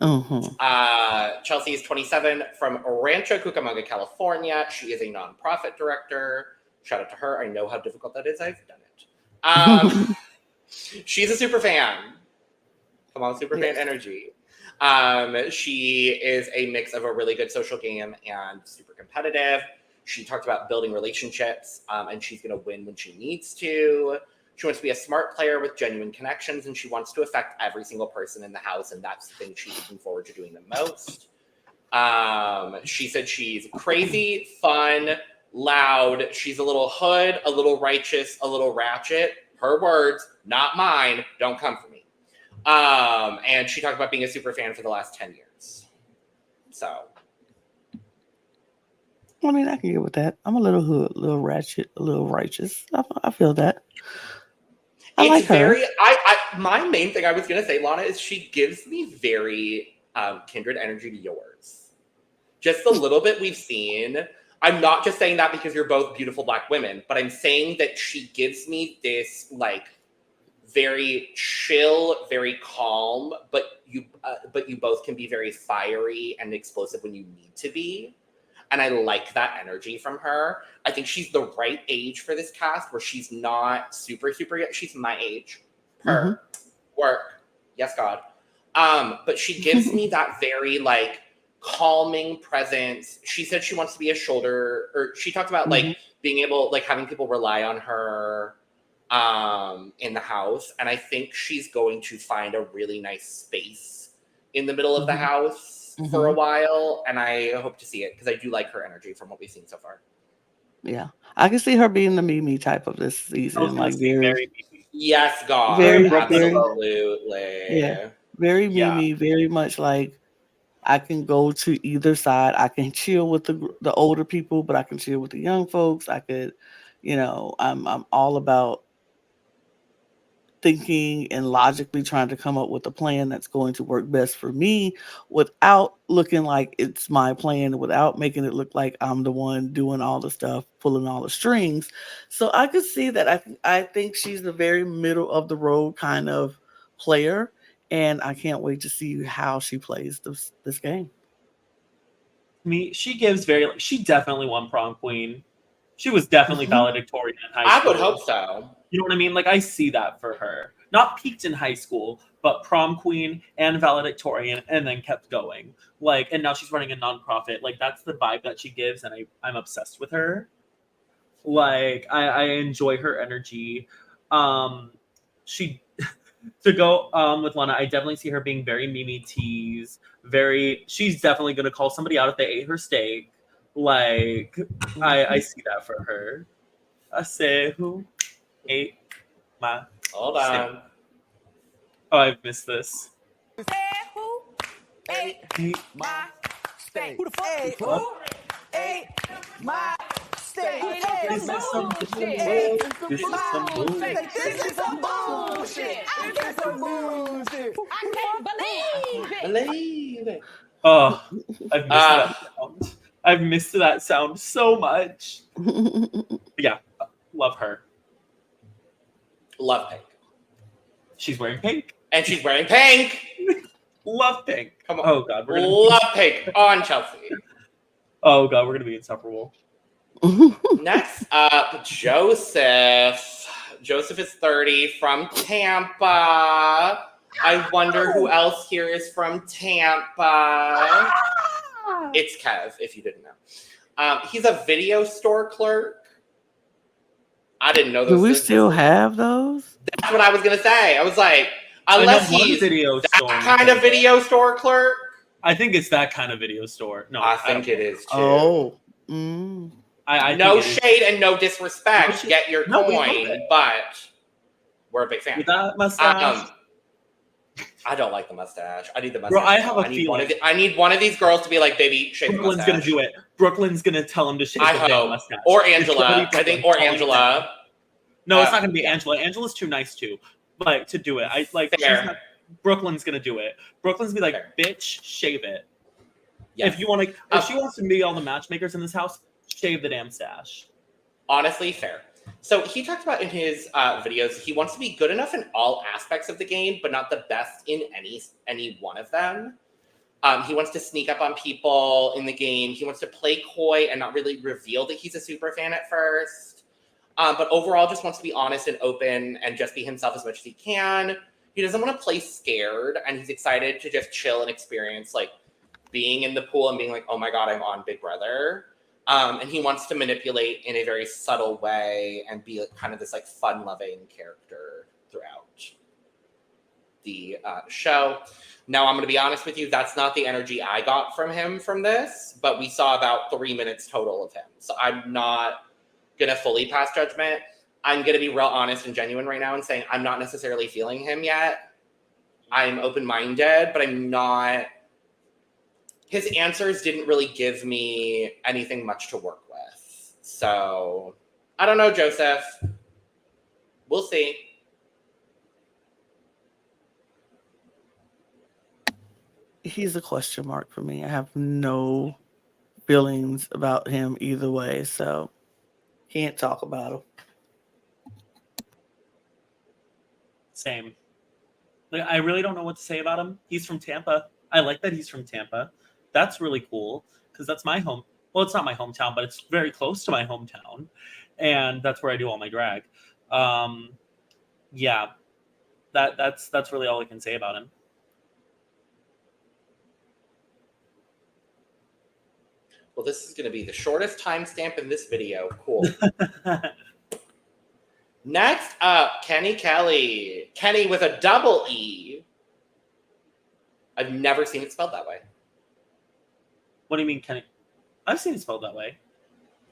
Chelsie is 27 from Rancho Cucamonga, California. She is a nonprofit director. Shout out to her. I know how difficult that is. I've done it. She's a super fan. Come on, super fan energy. She is a mix of a really good social game and super competitive. She talked about building relationships, and she's going to win when she needs to. She wants to be a smart player with genuine connections, and she wants to affect every single person in the house, and that's the thing she's looking forward to doing the most. She said she's crazy, fun, loud. She's a little hood, a little righteous, a little ratchet. Her words, not mine. Don't come for me. And she talked about being a super fan for the last 10 years. So. I mean, I can get with that. I'm a little hood, a little ratchet, a little righteous. I feel that. I like her. My main thing I was going to say, Lana, is she gives me very kindred energy to yours. Just a little bit we've seen. I'm not just saying that because you're both beautiful Black women, but I'm saying that she gives me this, like, very chill, very calm, but you both can be very fiery and explosive when you need to be. And I like that energy from her. I think she's the right age for this cast where she's not super, super young. She's my age. Work. Yes, God. But she gives me that very, like, calming presence. She said she wants to be a shoulder, or she talked about, like, being able, like, having people rely on her in the house. And I think she's going to find a really nice space in the middle of the house for a while, and I hope to see it because I do like her energy from what we've seen so far. Yeah, I can see her being the Mimi type of this season, like very yes, God, very, absolutely, very Mimi, very much like I can go to either side. I can chill with the older people, but I can chill with the young folks. I could, I'm all about thinking and logically trying to come up with a plan that's going to work best for me without looking like it's my plan, without making it look like I'm the one doing all the stuff, pulling all the strings. So I could see that. I think she's a very middle of the road kind of player, and I can't wait to see how she plays this game. She definitely won prom queen. She was definitely valedictorian in high school. I would hope so. You know what I mean? Like, I see that for her. Not peaked in high school, but prom queen and valedictorian, and then kept going. Like, and now she's running a nonprofit. Like, that's the vibe that she gives, and I'm obsessed with her. Like, I enjoy her energy. She to go with Lana, I definitely see her being very Mimi tease. She's definitely gonna call somebody out if they ate her steak. Like, I see that for her. I say who ate my Hold steak. on. Oh, I've missed this. Say who ate my steak? Who the fuck? Who ate my steak? This is some bullshit. This is some bullshit. This is some bullshit. I can't believe it. Believe it. Oh, I've missed that sound. I've missed that sound so much. Yeah, love her. Love pink. She's wearing pink. And she's wearing pink. Love pink. Come on. Oh God, Love pink on Chelsie. Oh God, we're gonna be insufferable. Next up, Joseph. Joseph is 30 from Tampa. I wonder who else here is from Tampa. It's Kev, if you didn't know. He's a video store clerk. I didn't know those. Do we still have those? That's what I was gonna say. I was like, unless he's video that store kind of video store clerk. I think it's that kind of video store. No, I think it is too. Oh. I no shade and no disrespect. Get your coin, but we're a big fan. With that mustache. I don't like the mustache. I need the mustache. Bro, I have a feeling. I need one of these girls to be like, baby, shave the mustache. Brooklyn's gonna do it. Brooklyn's gonna tell him to shave the damn mustache. Or Angela. I think, or Angela. No, it's not gonna be Angela. Angela's too nice too. But to do it, I like. Brooklyn's gonna do it. Brooklyn's gonna be like, bitch, shave it. Yes. If you want to, if she wants to be all the matchmakers in this house, shave the damn stash. Honestly, fair. So he talked about in his videos, he wants to be good enough in all aspects of the game, but not the best in any one of them. He wants to sneak up on people in the game. He wants to play coy and not really reveal that he's a super fan at first. But overall, just wants to be honest and open and just be himself as much as he can. He doesn't want to play scared, and he's excited to just chill and experience like being in the pool and being like, oh my God, I'm on Big Brother. And he wants to manipulate in a very subtle way and be like, kind of this like fun-loving character throughout the show. Now, I'm going to be honest with you, that's not the energy I got from him from this, but we saw about 3 minutes total of him. So I'm not going to fully pass judgment. I'm going to be real honest and genuine right now and saying I'm not necessarily feeling him yet. I'm open-minded, but I'm not... His answers didn't really give me anything much to work with. So, I don't know, Joseph. We'll see. He's a question mark for me. I have no feelings about him either way, so can't talk about him. Same. Like, I really don't know what to say about him. He's from Tampa. I like that he's from Tampa. That's really cool because that's my home. Well, it's not my hometown, but it's very close to my hometown, and that's where I do all my drag. Yeah, that's really all I can say about him. Well, this is going to be the shortest timestamp in this video. Cool. Next up, Kenney Kelly. Kenney with a double E. I've never seen it spelled that way. What do you mean, Kenney? I've seen it spelled that way.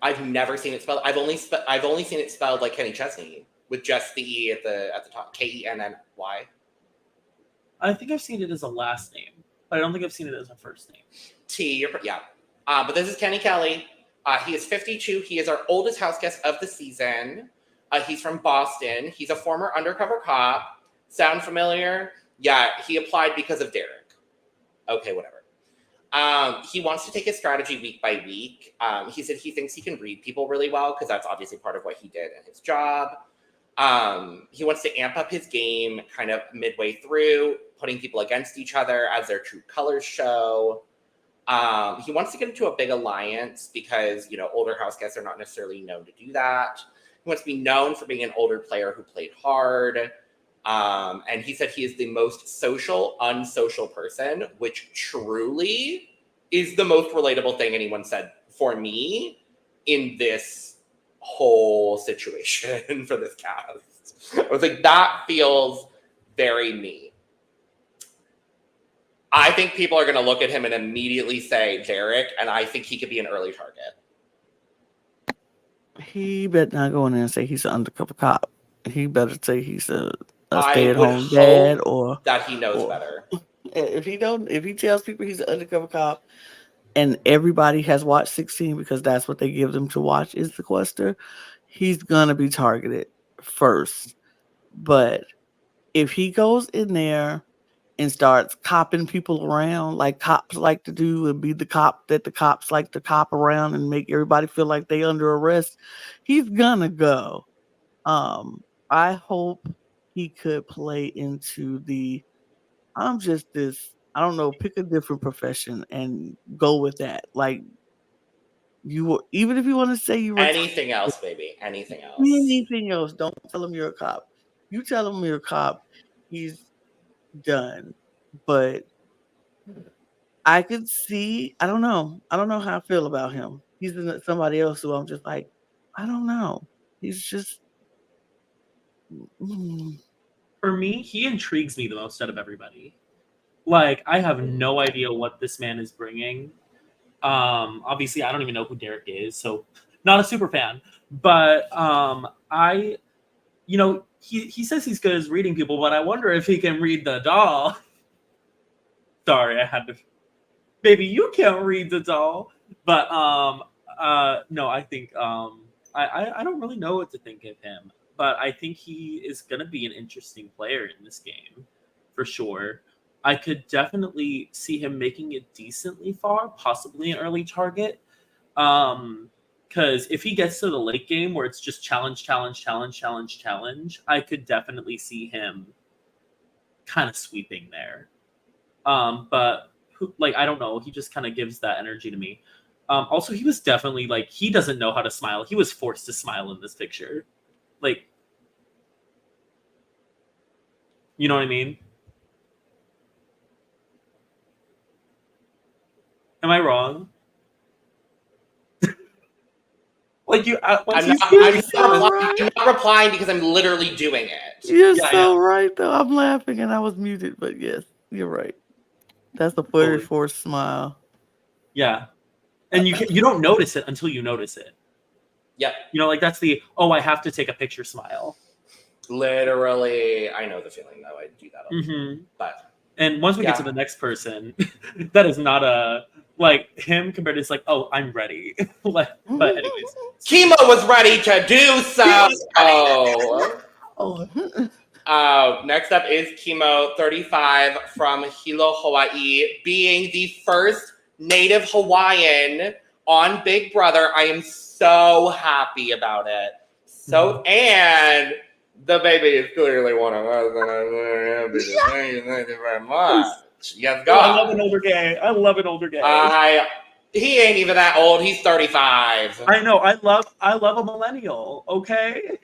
I've never seen it spelled. I've only seen it spelled like Kenny Chesney with just the E at the top. Kenny. I think I've seen it as a last name, but I don't think I've seen it as a first name. Yeah. But this is Kenney Kelly. He is 52. He is our oldest house guest of the season. He's from Boston. He's a former undercover cop. Sound familiar? Yeah, he applied because of Derek. Okay, whatever. He wants to take his strategy week by week. He said he thinks he can read people really well because that's obviously part of what he did in his job. He wants to amp up his game kind of midway through, putting people against each other as their true colors show. He wants to get into a big alliance because, older house guests are not necessarily known to do that. He wants to be known for being an older player who played hard. And he said he is the most social, unsocial person, which truly is the most relatable thing anyone said for me in this whole situation for this cast. I was like, that feels very me. I think people are going to look at him and immediately say Derek, and I think he could be an early target. He better not go in there and say he's an undercover cop. He better say he's a stay-at-home dad, or that he knows better. If he tells people he's an undercover cop, and everybody has watched 16 because that's what they give them to watch is the Quester, he's gonna be targeted first. But if he goes in there and starts copping people around like cops like to do, and be the cop that the cops like to cop around and make everybody feel like they under arrest, he's gonna go. I hope he could play into the I'm just this, I don't know, pick a different profession and go with that. Like even if you want to say you retire, Anything else, baby. Anything else. anything else, don't tell him you're a cop. You tell him you're a cop, he's done. But I could see, I don't know how I feel about him. He's somebody else who I'm just like, I don't know. He's just For me, he intrigues me the most out of everybody. Like, I have no idea what this man is bringing. Obviously, I don't even know who Derek is, so not a super fan. But he says he's good at reading people, but I wonder if he can read the doll. Sorry, I had to. Baby, you can't read the doll. But no, I think I don't really know what to think of him. But I think he is going to be an interesting player in this game, for sure. I could definitely see him making it decently far, possibly an early target. Because if he gets to the late game where it's just challenge, I could definitely see him kind of sweeping there. But I don't know. He just kind of gives that energy to me. Also, he was definitely he doesn't know how to smile. He was forced to smile in this picture. You know what I mean? Am I wrong? I'm not replying because I'm literally doing it. You're so right, though. I'm laughing and I was muted, but yes, you're right. That's a very forced smile. Yeah, and you don't notice it until you notice it. Yep. That's the I have to take a picture smile. Literally, I know the feeling though. I do that all the time. But and once we get to the next person, that is not a him compared to it's I'm ready. But anyways, Kimo was ready to do so. Next up is Kimo, 35, from Hilo, Hawaii, being the first native Hawaiian on Big Brother. I am so happy about it. And the baby is clearly one of us, and I'm very happy to thank you very much. Yes, God. I love an older gay. He ain't even that old. He's 35. I know. I love a millennial. Okay.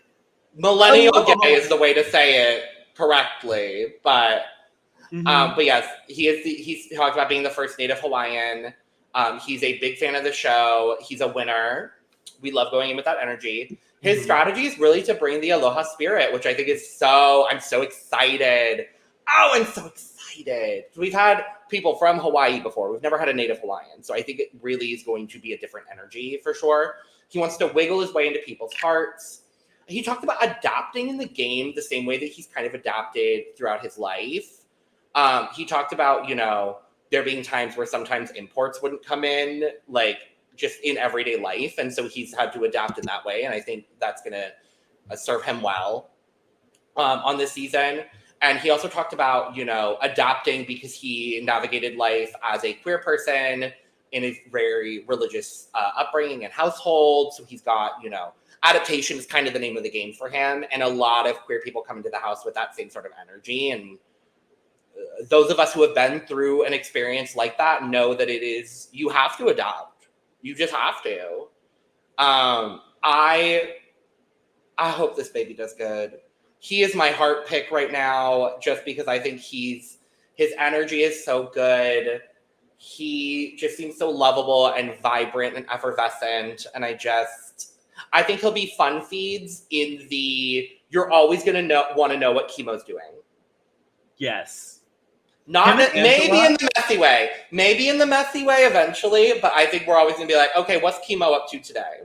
Millennial gay is the way to say it correctly, but yes, he talked about being the first native Hawaiian. He's a big fan of the show. He's a winner. We love going in with that energy. His strategy is really to bring the aloha spirit, which I think is I'm so excited. Oh, I'm so excited. We've had people from Hawaii before. We've never had a native Hawaiian. So I think it really is going to be a different energy for sure. He wants to wiggle his way into people's hearts. He talked about adapting in the game the same way that he's kind of adapted throughout his life. He talked about, there being times where sometimes imports wouldn't come in, just in everyday life. And so he's had to adapt in that way. And I think that's going to serve him well on this season. And he also talked about, adapting because he navigated life as a queer person in a very religious upbringing and household. So he's got, adaptation is kind of the name of the game for him. And a lot of queer people come into the house with that same sort of energy. And those of us who have been through an experience like that know that you have to adapt. You just have to. I hope this baby does good. He is my heart pick right now, just because I think his energy is so good. He just seems so lovable and vibrant and effervescent. And I think he'll be fun feeds in you're always going to want to know what Kimo's doing. Yes. Maybe in the messy way. Maybe in the messy way eventually, but I think we're always going to be like, okay, what's Kimo up to today?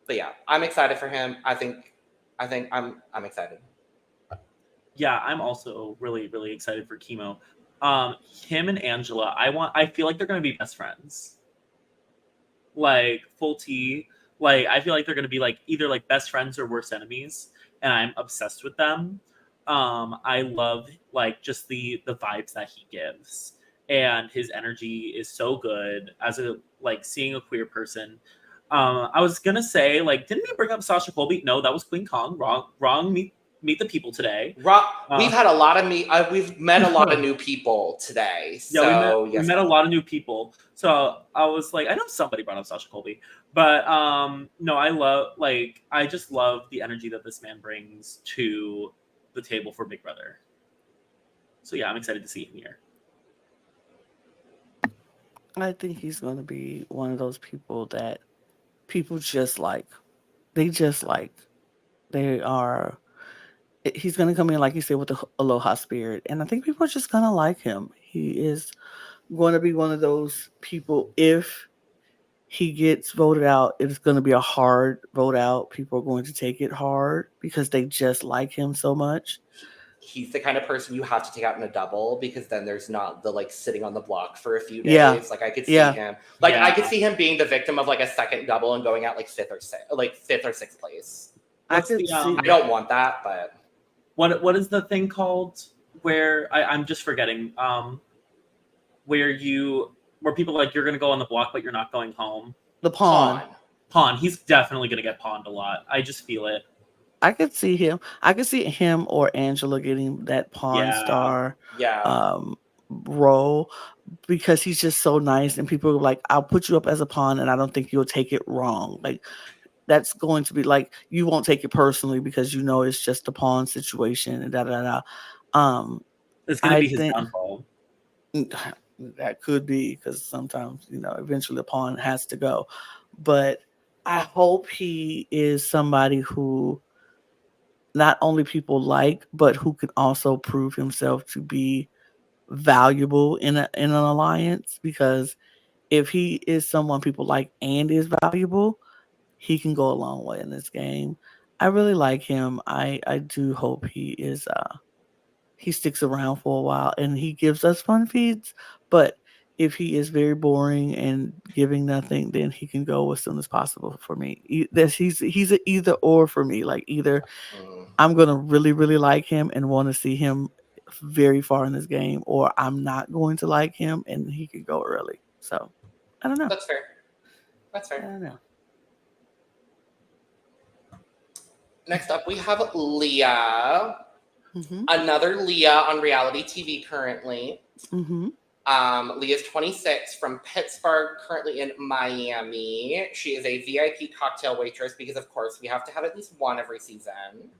But yeah, I'm excited for him. I think I'm excited. Yeah, I'm also really, really excited for Kimo. Him and Angela, I feel like they're going to be best friends. Full tea. Like, I feel like they're gonna be like either like best friends or worst enemies, and I'm obsessed with them. I love like just the vibes that he gives, and his energy is so good as a like seeing a queer person. I was gonna say like, didn't we bring up Sasha Colby? No, that was Queen Kong. Wrong. Meet the people today. We've had a lot of we've met a lot of new people today. Yeah, So we met a lot of new people. So I was like, I know somebody brought up Sasha Colby, but no, I just love the energy that this man brings to the table for Big Brother. So yeah, I'm excited to see him here. I think he's going to be one of those people that people just like. They just like. They are. He's going to come in, like you said, with the aloha spirit. And I think people are just going to like him. He is going to be one of those people. If he gets voted out, it's going to be a hard vote out. People are going to take it hard because they just like him so much. He's the kind of person you have to take out in a double, because then there's not the like sitting on the block for a few days. Yeah. Like I could see him, I could see him being the victim of like a second double and going out like fifth or sixth place. I don't want that, but what is the thing called where I'm just forgetting? Where people like you're gonna go on the block but you're not going home. The pawn. He's definitely gonna get pawned a lot. I just feel it. I could see him. I could see him or Angela getting that pawn star role, because he's just so nice and people are like, I'll put you up as a pawn and I don't think you'll take it wrong. Like, that's going to be like, you won't take it personally because you know it's just a pawn situation and It's gonna be his downfall. That could be, because sometimes, eventually the pawn has to go. But I hope he is somebody who not only people like, but who can also prove himself to be valuable in an alliance. Because if he is someone people like and is valuable, he can go a long way in this game. I really like him. I do hope he sticks around for a while and he gives us fun feeds. But if he is very boring and giving nothing, then he can go as soon as possible for me. He's an either or for me. Like, either I'm going to really, really like him and want to see him very far in this game, or I'm not going to like him and he could go early. So, I don't know. That's fair. I don't know. Next up, we have Leah. Mm-hmm. Another Leah on reality TV currently. Mm-hmm. Leah's 26, from Pittsburgh, currently in Miami. She is a VIP cocktail waitress because, of course, we have to have at least one every season.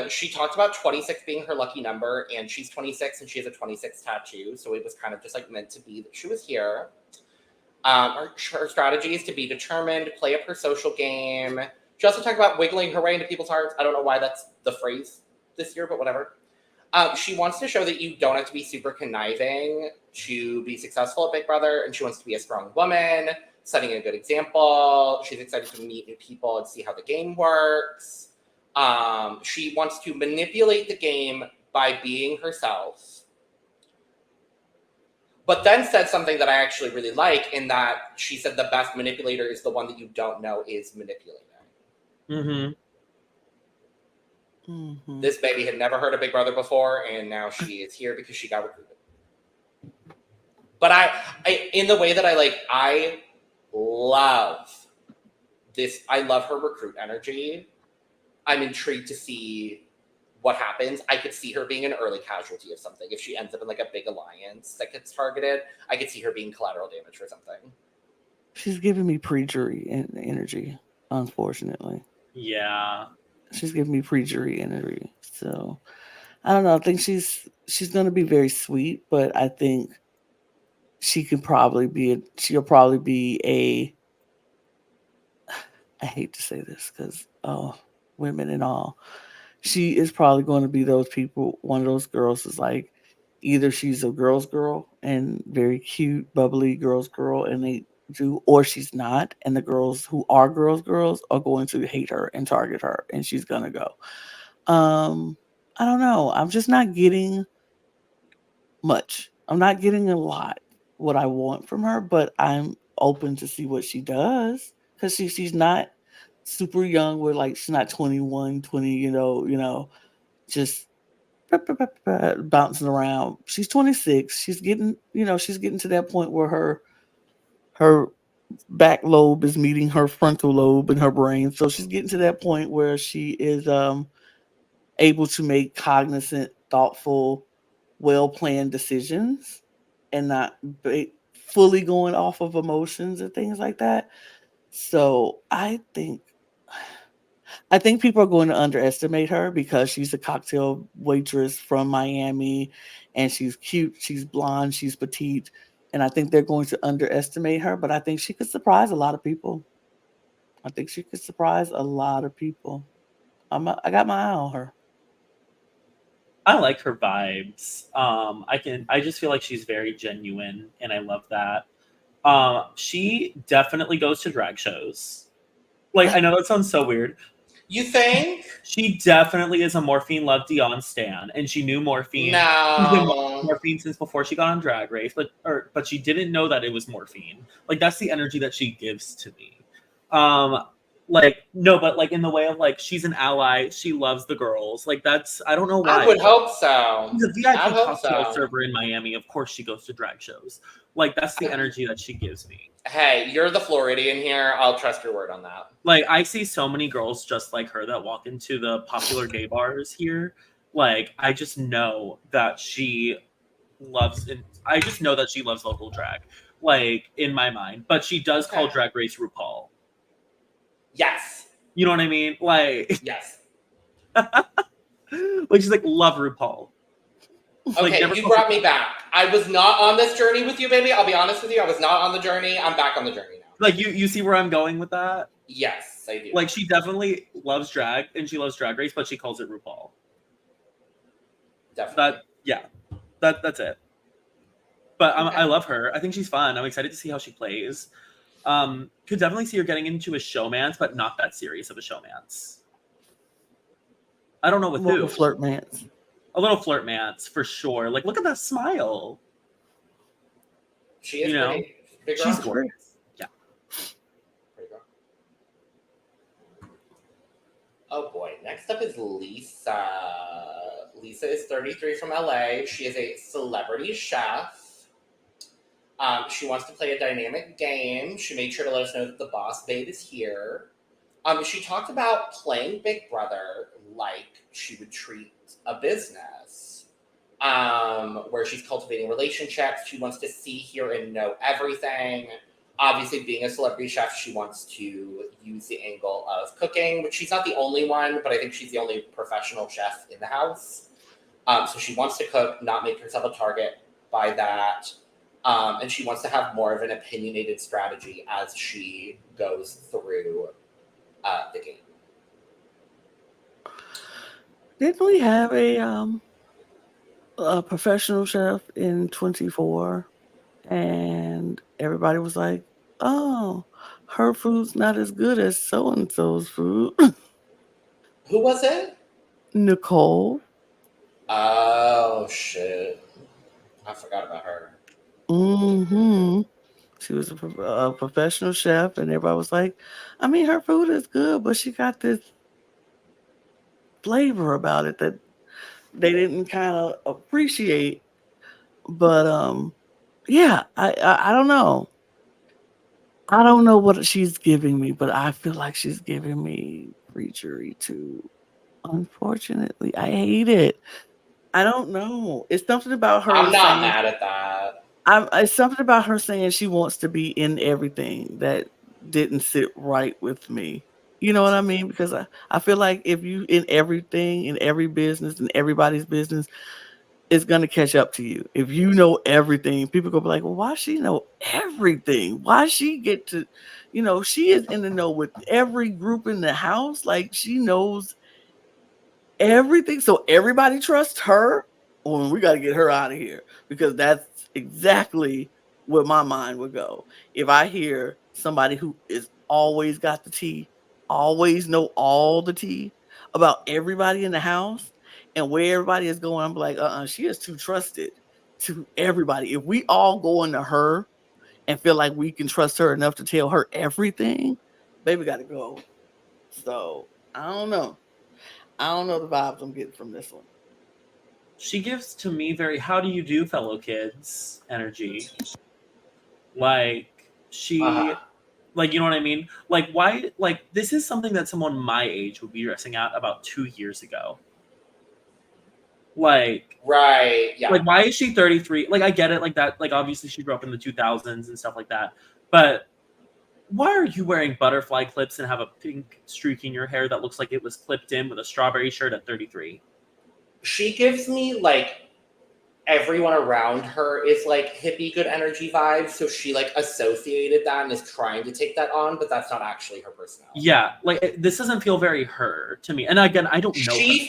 She talked about 26 being her lucky number, and she's 26 and she has a 26 tattoo, so it was kind of just like meant to be that she was here. Her strategy is to be determined, play up her social game. She also talked about wiggling her way into people's hearts. I don't know why that's the phrase this year, but whatever. She wants to show that you don't have to be super conniving to be successful at Big Brother, and she wants to be a strong woman, setting a good example. She's excited to meet new people and see how the game works. She wants to manipulate the game by being herself, but then said something that I actually really like, in that she said the best manipulator is the one that you don't know is manipulating. Mm-hmm. Mm-hmm. This baby had never heard of Big Brother before, and now she is here because she got recruited. But I in the way that I love this. I love her recruit energy. I'm intrigued to see what happens. I could see her being an early casualty of something. If she ends up in like a big alliance that gets targeted, I could see her being collateral damage for something. She's giving me pre-jury energy, unfortunately. Yeah. She's giving me pre-jury energy. So, I don't know. I think she's going to be very sweet, but I think she'll probably be I hate to say this because, women and all. She is probably going to be those people, one of those girls is like, either she's a girl's girl and very cute, bubbly girl's girl, and they do, or she's not, and the girls who are girls are going to hate her and target her, and she's going to go. I don't know. I'm just not getting much. I'm not getting a lot what I want from her, but I'm open to see what she does. because she's not super young. We're like, she's not 21, 20, just bouncing around. She's 26. She's getting, she's getting to that point where her back lobe is meeting her frontal lobe in her brain. So she's getting to that point where she is able to make cognizant, thoughtful, well-planned decisions and not fully going off of emotions and things like that. So I think people are going to underestimate her because she's a cocktail waitress from Miami and she's cute, she's blonde, she's petite. And I think they're going to underestimate her, but I think she could surprise a lot of people. I think she could surprise a lot of people. I got my eye on her. I like her vibes. I just feel like she's very genuine and I love that. She definitely goes to drag shows. Like, I know that sounds so weird. You think? She definitely is a Morphine Love Dion stan, and she knew Morphine. She's been No. Morphine since before she got on Drag Race, but she didn't know that it was Morphine. Like, that's the energy that she gives to me. Like, no, but like in the way of like she's an ally, she loves the girls. Like, that's, I don't know why. I would hope so. She's a VIP I hope cocktail so. server in Miami. Of course, she goes to drag shows. Like, that's the energy that she gives me. Hey, you're the Floridian here. I'll trust your word on that. Like, I see so many girls just like her that walk into the popular gay bars here. Like, I just know that she loves, and I just know that she loves local drag. Like, in my mind, but she does call Drag Race RuPaul. Yes. You know what I mean? Like, Yes. like she's like, love RuPaul. Okay, Like, you brought me back. I was not on this journey with you, baby. I'll be honest with you. I was not on the journey. I'm back on the journey now. Like, you see where I'm going with that? Yes, I do. Like, she definitely loves drag and she loves Drag Race, but she calls it RuPaul. Definitely. That's it. But Okay. I love her. I think she's fun. I'm excited to see how she plays. Could definitely see her getting into a showmance, but not that serious of a showmance. I don't know with who. Flirtmance. A little flirtmance for sure. Like, look at that smile. She is pretty. Big girl. She's gorgeous. Yeah. Pretty girl. Oh boy. Next up is Lisa. Lisa is 33 from LA. She is a celebrity chef. She wants to play a dynamic game. She made sure to let us know that the boss babe is here. She talked about playing Big Brother like she would treat a business, where she's cultivating relationships. She wants to see, hear, and know everything. Obviously, being a celebrity chef, she wants to use the angle of cooking, which she's not the only one, but I think she's the only professional chef in the house. So she wants to cook, not make herself a target by that. And she wants to have more of an opinionated strategy as she goes through the game. Didn't we have a professional chef in 24? And everybody was like, oh, her food's not as good as so-and-so's food. Who was it? Nicole. Oh, shit. I forgot about her. Mm-hmm. She was a professional chef, and everybody was like, I mean, her food is good, but she got this flavor about it that they didn't kind of appreciate. But yeah, I don't know. I don't know what she's giving me, but I feel like she's giving me preachery too. Unfortunately, I hate it. I don't know. It's something about her. I'm not mad at that. It's something about her saying she wants to be in everything that didn't sit right with me. You know what I mean? Because I feel like if you in everything, in every business, in everybody's business, it's going to catch up to you. If you know everything, people go be like, well, why she know everything? Why she get to, she is in the know with every group in the house. Like, she knows everything. So everybody trusts her. Well, we got to get her out of here, because that's exactly where my mind would go. If I hear somebody who is always got the tea, always know all the tea about everybody in the house and where everybody is going, I'm like, she is too trusted to everybody. If we all go into her and feel like we can trust her enough to tell her everything, Baby got to go. So I don't know. I don't know the vibes I'm getting from this one. She gives to me very "how do you do, fellow kids" energy. Like she, like, you know what I mean? Like, why? Like, this is something that someone my age would be dressing out about 2 years ago. Like, Right. Yeah. like, why is she 33? Like, I get it, like that. Like, obviously, she grew up in the 2000s and stuff like that. But why are you wearing butterfly clips and have a pink streak in your hair that looks like it was clipped in with a strawberry shirt at 33? She gives me like everyone around her is like hippie good energy vibes, so she like associated that and is trying to take that on, but that's not actually her personality. Yeah, like this doesn't feel very her to me. And again, I don't know her.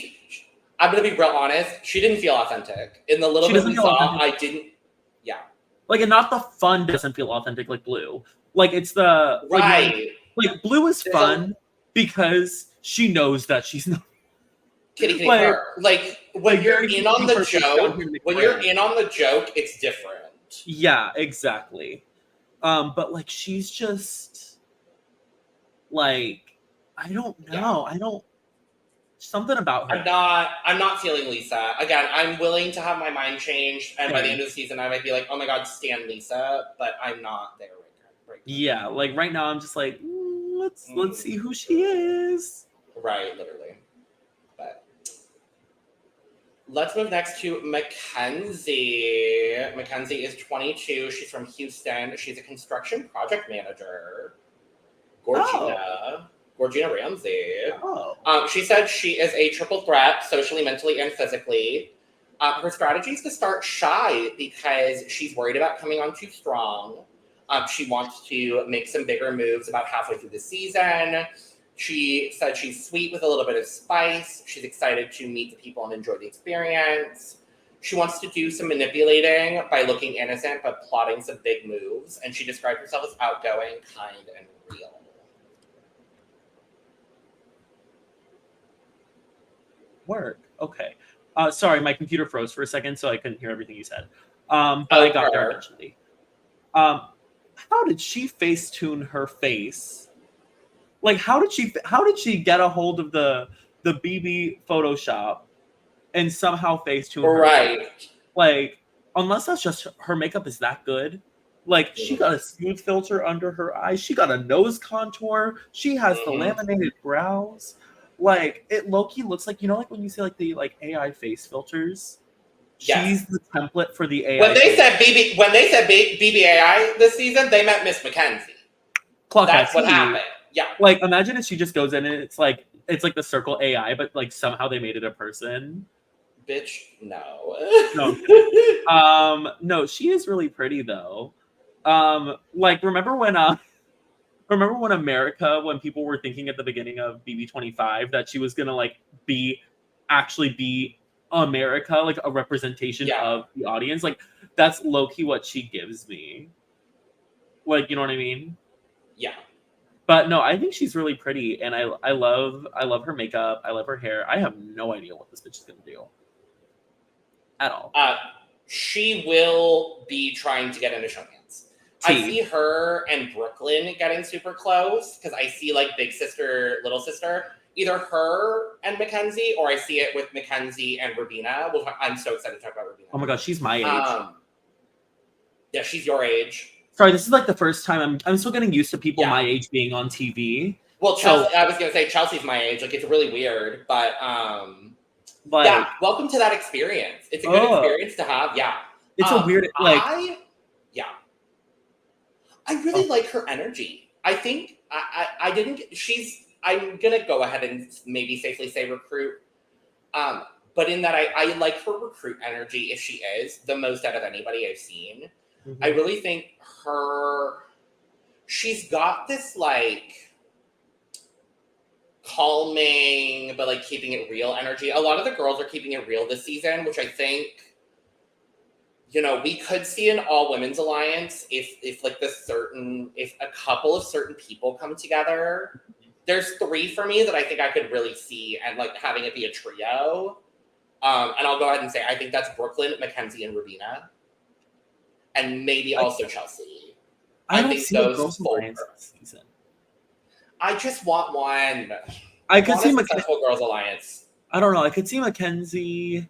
I'm gonna be real honest. She didn't feel authentic in the little bit we saw. I didn't. Yeah. Like, and not the fun doesn't feel authentic like Blue. Like it's the right. Like Blue is fun because she knows that she's not. Kitty her. Like when you're in on the joke, it's different. Yeah, exactly. But like she's just like, I don't know. I don't, something about her. I'm not feeling Lisa. Again, I'm willing to have my mind changed, and by the end of the season I might be like, oh my god, stan Lisa, but I'm not there right now. Yeah, like right now I'm just like, let's see who she is. Right, literally. But let's move next to Makensy. Makensy is 22. She's from Houston. She's a construction project manager. Gorgina Ramsey. She said she is a triple threat, socially, mentally, and physically. Her strategy is to start shy because she's worried about coming on too strong. She wants to make some bigger moves about halfway through the season. She said she's sweet with a little bit of spice. She's excited to meet the people and enjoy the experience. She wants to do some manipulating by looking innocent but plotting some big moves. And she described herself as outgoing, kind, and real. Work. Okay. Sorry, my computer froze for a second, so I couldn't hear everything you said. But I got there eventually. How did she Facetune her face? Like, how did she get a hold of the BB Photoshop and somehow Facetune her? Face? Like, unless that's just her makeup is that good. Like, she got a smooth filter under her eyes. She got a nose contour. She has the laminated brows. Like, it low-key looks like, you know, like when you see like the like AI face filters. Yes. She's the template for the AI. When they said BBAI this season, they meant Miss Makensy. That's what happened. Yeah. Like, imagine if she just goes in and it's like the circle AI, but like somehow they made it a person. Bitch, no. No, she is really pretty though. Like, remember when America, when people were thinking at the beginning of BB25 that she was gonna like actually be America, like a representation of the audience, like that's low-key what she gives me. Like, you know what I mean? Yeah. But no, I think she's really pretty, and I love her makeup. I love her hair. I have no idea what this bitch is gonna do at all. She will be trying to get into showmance. I see her and Brooklyn getting super close because I see like big sister, little sister. Either her and Makensy, or I see it with Makensy and Rubina. I'm so excited to talk about Rubina. Oh my god, she's my age. Yeah, she's your age. Sorry, this is like the first time I'm still getting used to people my age being on TV. Well, Chelsea, I was gonna say Chelsea's my age. Like, it's really weird, but yeah. Welcome to that experience. It's a good experience to have. Yeah, it's a weird like. I really like her energy. I think I didn't. I'm gonna go ahead and maybe safely say recruit. But in that I like her recruit energy. If she is the most out of anybody I've seen. I really think she's got this like calming, but like keeping it real energy. A lot of the girls are keeping it real this season, which I think, you know, we could see an all women's alliance if a couple of certain people come together. There's 3 for me that I think I could really see and like having it be a trio. And I'll go ahead and say, I think that's Brooklyn, Makensy, and Rubina. And maybe also Chelsie. I think those 4. I just want one. I could see a successful girls alliance. I don't know. I could see Makensy.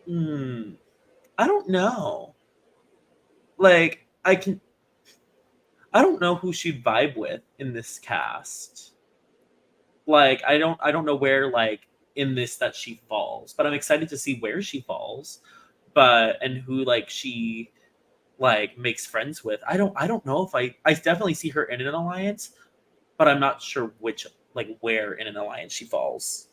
I don't know. Like, I don't know who she'd vibe with in this cast. Like, I don't know where, like, in this that she falls, but I'm excited to see where she falls, and who, like, she, like, makes friends with. I don't know if I definitely see her in an alliance, but I'm not sure which, like, where in an alliance she falls.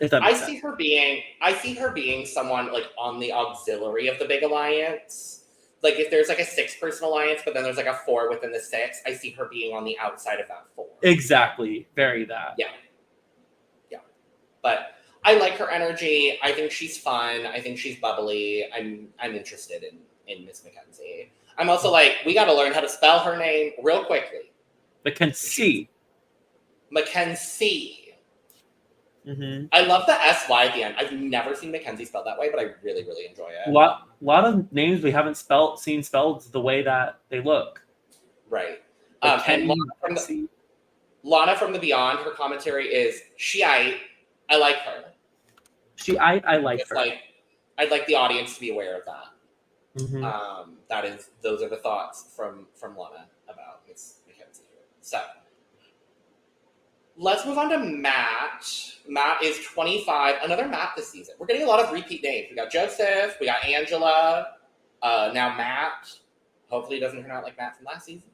If that makes sense. I see her being someone, like, on the auxiliary of the big alliance. Like, if there's, like, a 6-person alliance, but then there's, like, a 4 within the 6, I see her being on the outside of that 4. Exactly. Very that. Yeah. But I like her energy. I think she's fun. I think she's bubbly. I'm interested in Miss Makensy. I'm also like, we got to learn how to spell her name real quickly. Makensy. Makensy. Mm-hmm. I love the SY at the end. I've never seen Makensy spelled that way, but I really, really enjoy it. Lot of names we haven't seen spelled the way that they look. Right. Like and Lana from the Beyond, her commentary is, I like her. I like it's her. Like, I'd like the audience to be aware of that. Mm-hmm. Those are the thoughts from Lana about Miss Makensy. So let's move on to Matt. Matt is 25. Another Matt this season. We're getting a lot of repeat names. We got Joseph. We got Angela. Now Matt. Hopefully it doesn't turn out like Matt from last season.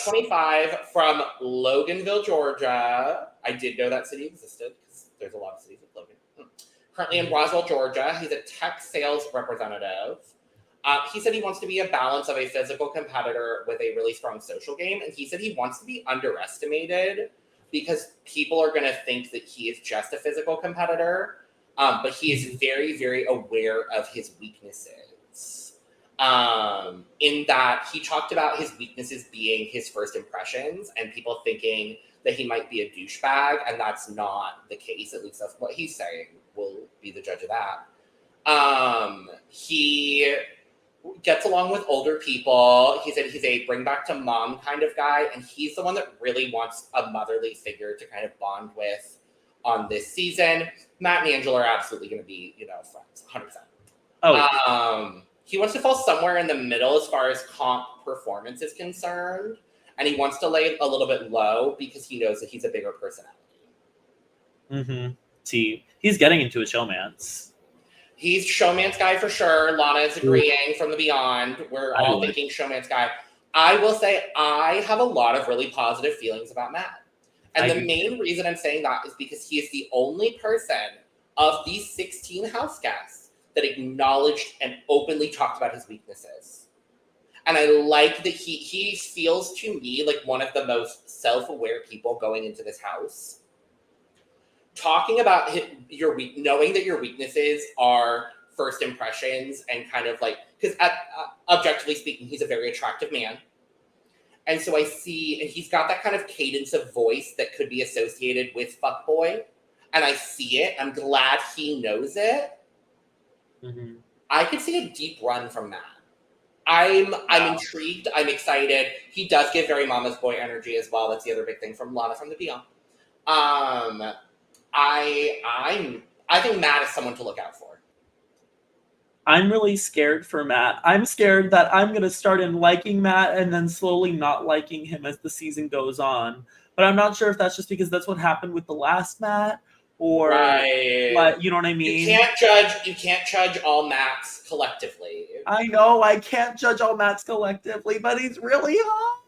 25 from Loganville, Georgia. I did know that city existed because there's a lot of cities with Logan. Currently in Roswell, Georgia. He's a tech sales representative. He said he wants to be a balance of a physical competitor with a really strong social game. And he said he wants to be underestimated because people are going to think that he is just a physical competitor. But he is very, very aware of his weaknesses. In that he talked about his weaknesses being his first impressions and people thinking that he might be a douchebag. And that's not the case. At least that's what he's saying. We'll be the judge of that. He gets along with older people. He said he's a bring back to mom kind of guy, and he's the one that really wants a motherly figure to kind of bond with on this season. Matt and Angela are absolutely going to be, friends, 100%. Oh, he wants to fall somewhere in the middle as far as comp performance is concerned, and he wants to lay a little bit low because he knows that he's a bigger personality. Mm-hmm. See, he's getting into a showmance. He's showman's guy for sure. Lana is agreeing from the Beyond. We're all thinking showman's guy. I will say I have a lot of really positive feelings about Matt. And the main reason I'm saying that is because he is the only person of these 16 house guests that acknowledged and openly talked about his weaknesses. And I like that he feels to me like one of the most self-aware people going into this house. Talking about knowing that your weaknesses are first impressions and kind of like, because objectively speaking, he's a very attractive man. And so I see, and he's got that kind of cadence of voice that could be associated with fuckboy. And I see it. I'm glad he knows it. Mm-hmm. I could see a deep run from that. I'm intrigued. I'm excited. He does give very mama's boy energy as well. That's the other big thing from Lana from the Beyond. I think Matt is someone to look out for. I'm really scared for Matt. I'm scared that I'm going to start liking Matt and then slowly not liking him as the season goes on. But I'm not sure if that's just because that's what happened with the last Matt or right. You know what I mean? You can't judge all Matts collectively. I know I can't judge all Matts collectively, but he's really hot.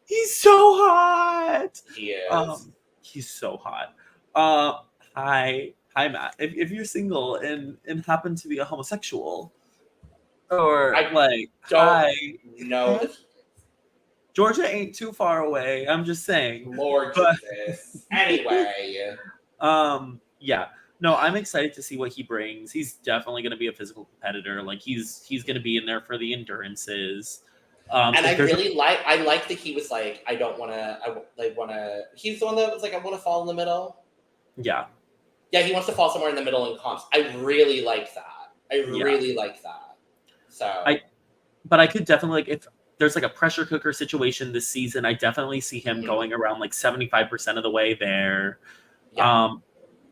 He's so hot. He is. He's so hot. Hi Matt. If you're single and happen to be a homosexual, or no, Georgia ain't too far away. I'm just saying. Lord Jesus. Anyway. Yeah. No, I'm excited to see what he brings. He's definitely going to be a physical competitor. Like he's going to be in there for the endurances. And I like that he was like, I want to. He's the one that was like, I want to fall in the middle. Yeah. Yeah, he wants to fall somewhere in the middle in comps. I really like that. I really like that. So. But I could definitely there's like a pressure cooker situation this season. I definitely see him going around like 75% of the way there. Yeah.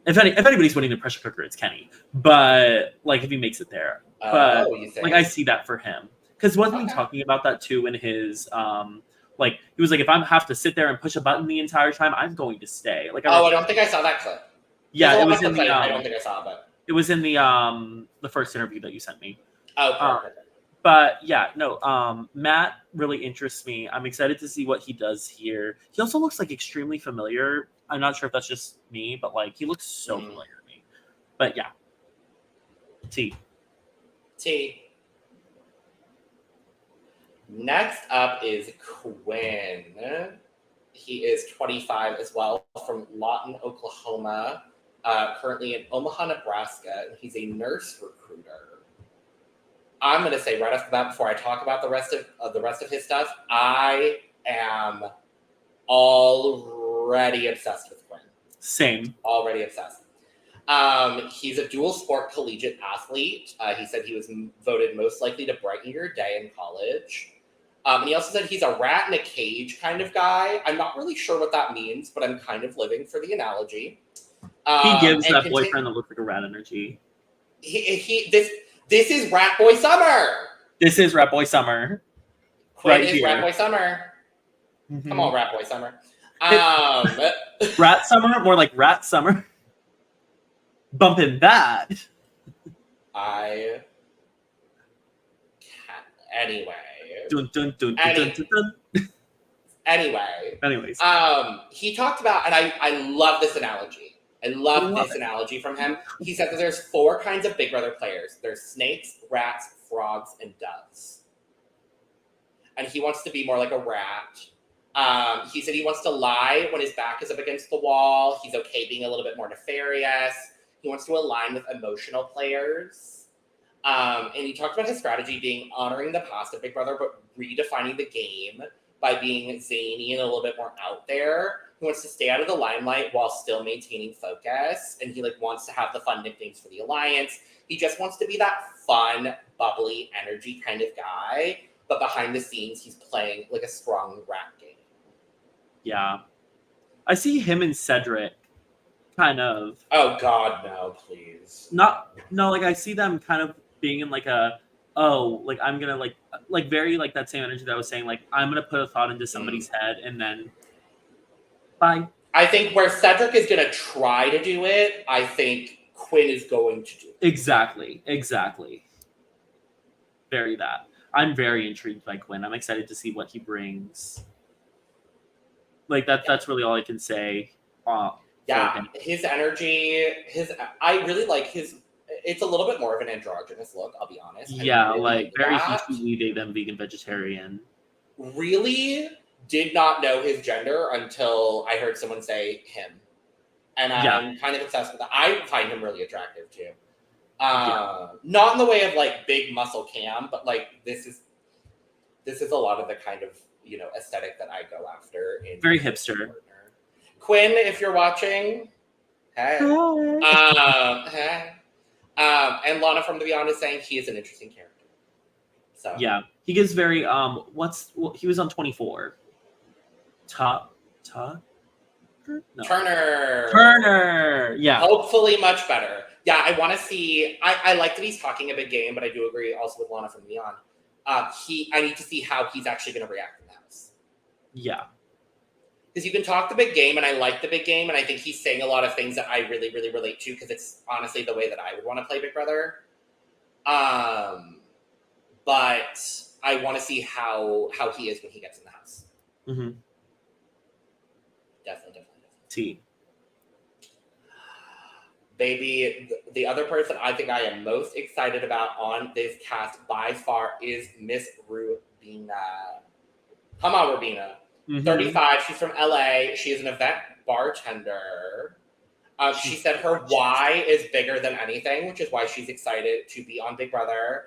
If anybody's winning the pressure cooker, it's Kenney. But like if he makes it there, but you think? like I see that for him because wasn't he Okay. talking about that too in his like he was like if I have to sit there and push a button the entire time, I'm going to stay. Like I don't think I saw that clip. yeah, There's a it lot was of in clips the I don't think I saw, but it was in the first interview that you sent me. oh, perfect. But yeah, no, Matt really interests me. I'm excited to see what he does here. He also looks like extremely familiar. I'm not sure if that's just me, but like he looks so familiar to me. But yeah. T. Next up is Quinn. He is 25 as well, from Lawton, Oklahoma, currently in Omaha, Nebraska. And he's a nurse recruiter. I'm going to say right off the bat before I talk about the rest of his stuff, I am already obsessed with Quinn. Same. Already obsessed. He's a dual sport collegiate athlete. He said he was voted most likely to brighten your day in college. And he also said he's a rat in a cage kind of guy. I'm not really sure what that means, but I'm kind of living for the analogy. He gives that boyfriend that looks like a rat energy. This is Rat Boy Summer. This is Rat Boy Summer. Quinn right is here. Rat Boy Summer. Mm-hmm. Come on, Rat Boy Summer. Rat Summer? More like Rat Summer. Bumping that. I can't. Anyway. Dun, dun, dun, dun, dun, dun, dun. Anyways. He talked about, and I love this analogy. I love this analogy from him. He said that there's 4 kinds of Big Brother players. There's snakes, rats, frogs, and doves. And he wants to be more like a rat. He said he wants to lie when his back is up against the wall. He's okay being a little bit more nefarious. He wants to align with emotional players. And he talked about his strategy being honoring the past of Big Brother, but redefining the game by being zany and a little bit more out there. He wants to stay out of the limelight while still maintaining focus. And he wants to have the fun nicknames for the alliance. He just wants to be that fun, bubbly energy kind of guy. But behind the scenes, he's playing like a strong rat game. Yeah. I see him and Cedric kind of. Oh, God, no, please. Like I see them kind of being in like a, like I'm going to like very like that same energy that I was saying, like I'm going to put a thought into somebody's head and then bye. I think where Cedric is going to try to do it, I think Quinn is going to do it. Exactly. Very that. I'm very intrigued by Quinn. I'm excited to see what he brings. Like that's really all I can say. His energy, I really like his. It's a little bit more of an androgynous look, I'll be honest. Yeah, like very he date them vegan vegetarian. Really did not know his gender until I heard someone say him. And I'm kind of obsessed with that. I find him really attractive too. Not in the way of like big muscle cam, but like this is a lot of the kind of, aesthetic that I go after. Very hipster. Quinn, if you're watching, hey. Hey. And Lana from To Be Honest saying he is an interesting character. So yeah, he gives very he was on 24. Turner. Yeah. Hopefully much better. Yeah, I want to see. I like that he's talking a big game, but I do agree also with Lana from Beyond. I need to see how he's actually going to react in the house. Yeah. Because you can talk the big game, and I like the big game, and I think he's saying a lot of things that I really, really relate to, because it's honestly the way that I would want to play Big Brother. But I want to see how he is when he gets in the house. Mm-hmm. Definitely. T. Baby, the other person I think I am most excited about on this cast by far is Miss Rubina. Come on, Rubina. Mm-hmm. 35. She's from LA. She is an event bartender. She said her why is bigger than anything, which is why she's excited to be on Big Brother.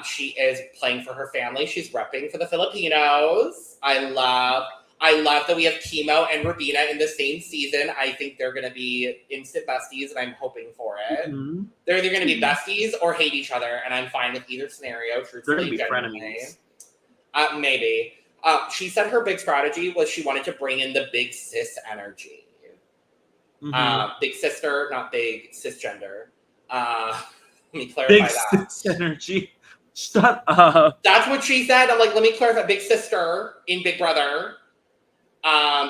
She is playing for her family. She's repping for the Filipinos. I love that we have Kimo and Rubina in the same season. I think they're going to be instant besties, and I'm hoping for it. Mm-hmm. They're either going to be besties or hate each other, and I'm fine with either scenario. They're going to be frenemies. Maybe. She said her big strategy was she wanted to bring in the big cis energy. Big sister, not big cisgender. Let me clarify that. Big cis energy. Shut up. That's what she said. I'm like, let me clarify. Big sister in Big Brother.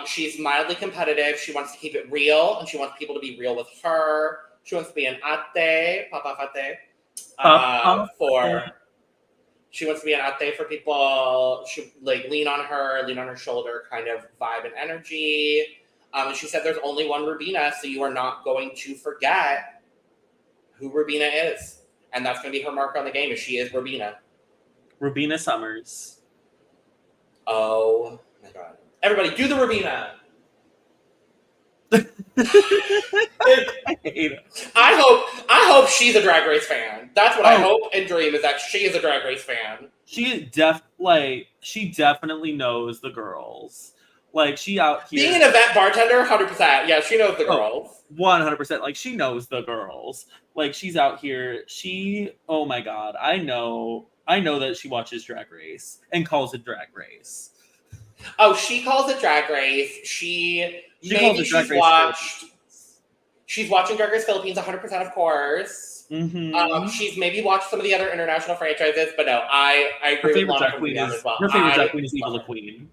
She's mildly competitive. She wants to keep it real, and she wants people to be real with her. She wants to be an ate, papa fate, she wants to be an ate for people. She like lean on her shoulder kind of vibe and energy. And she said there's only one Rubina, so you are not going to forget who Rubina is. And that's going to be her mark on the game, is she is Rubina. Rubina Summers. Oh my God. Everybody, do the Rubina. I hate it. I hope she's a Drag Race fan. That's what I hope and dream, is that she is a Drag Race fan. She definitely knows the girls. Like, she out here being an event bartender, 100%. Yeah, she knows the girls. 100%. Like, she knows the girls. Like, she's out here. Oh my God, I know that she watches Drag Race and calls it Drag Race. Oh, she calls it Drag Race. She's watching Drag Race Philippines 100%, of course. She's maybe watched some of the other international franchises, but no, I agree with Lana from as well. Her favorite drag queen is Evil Queen.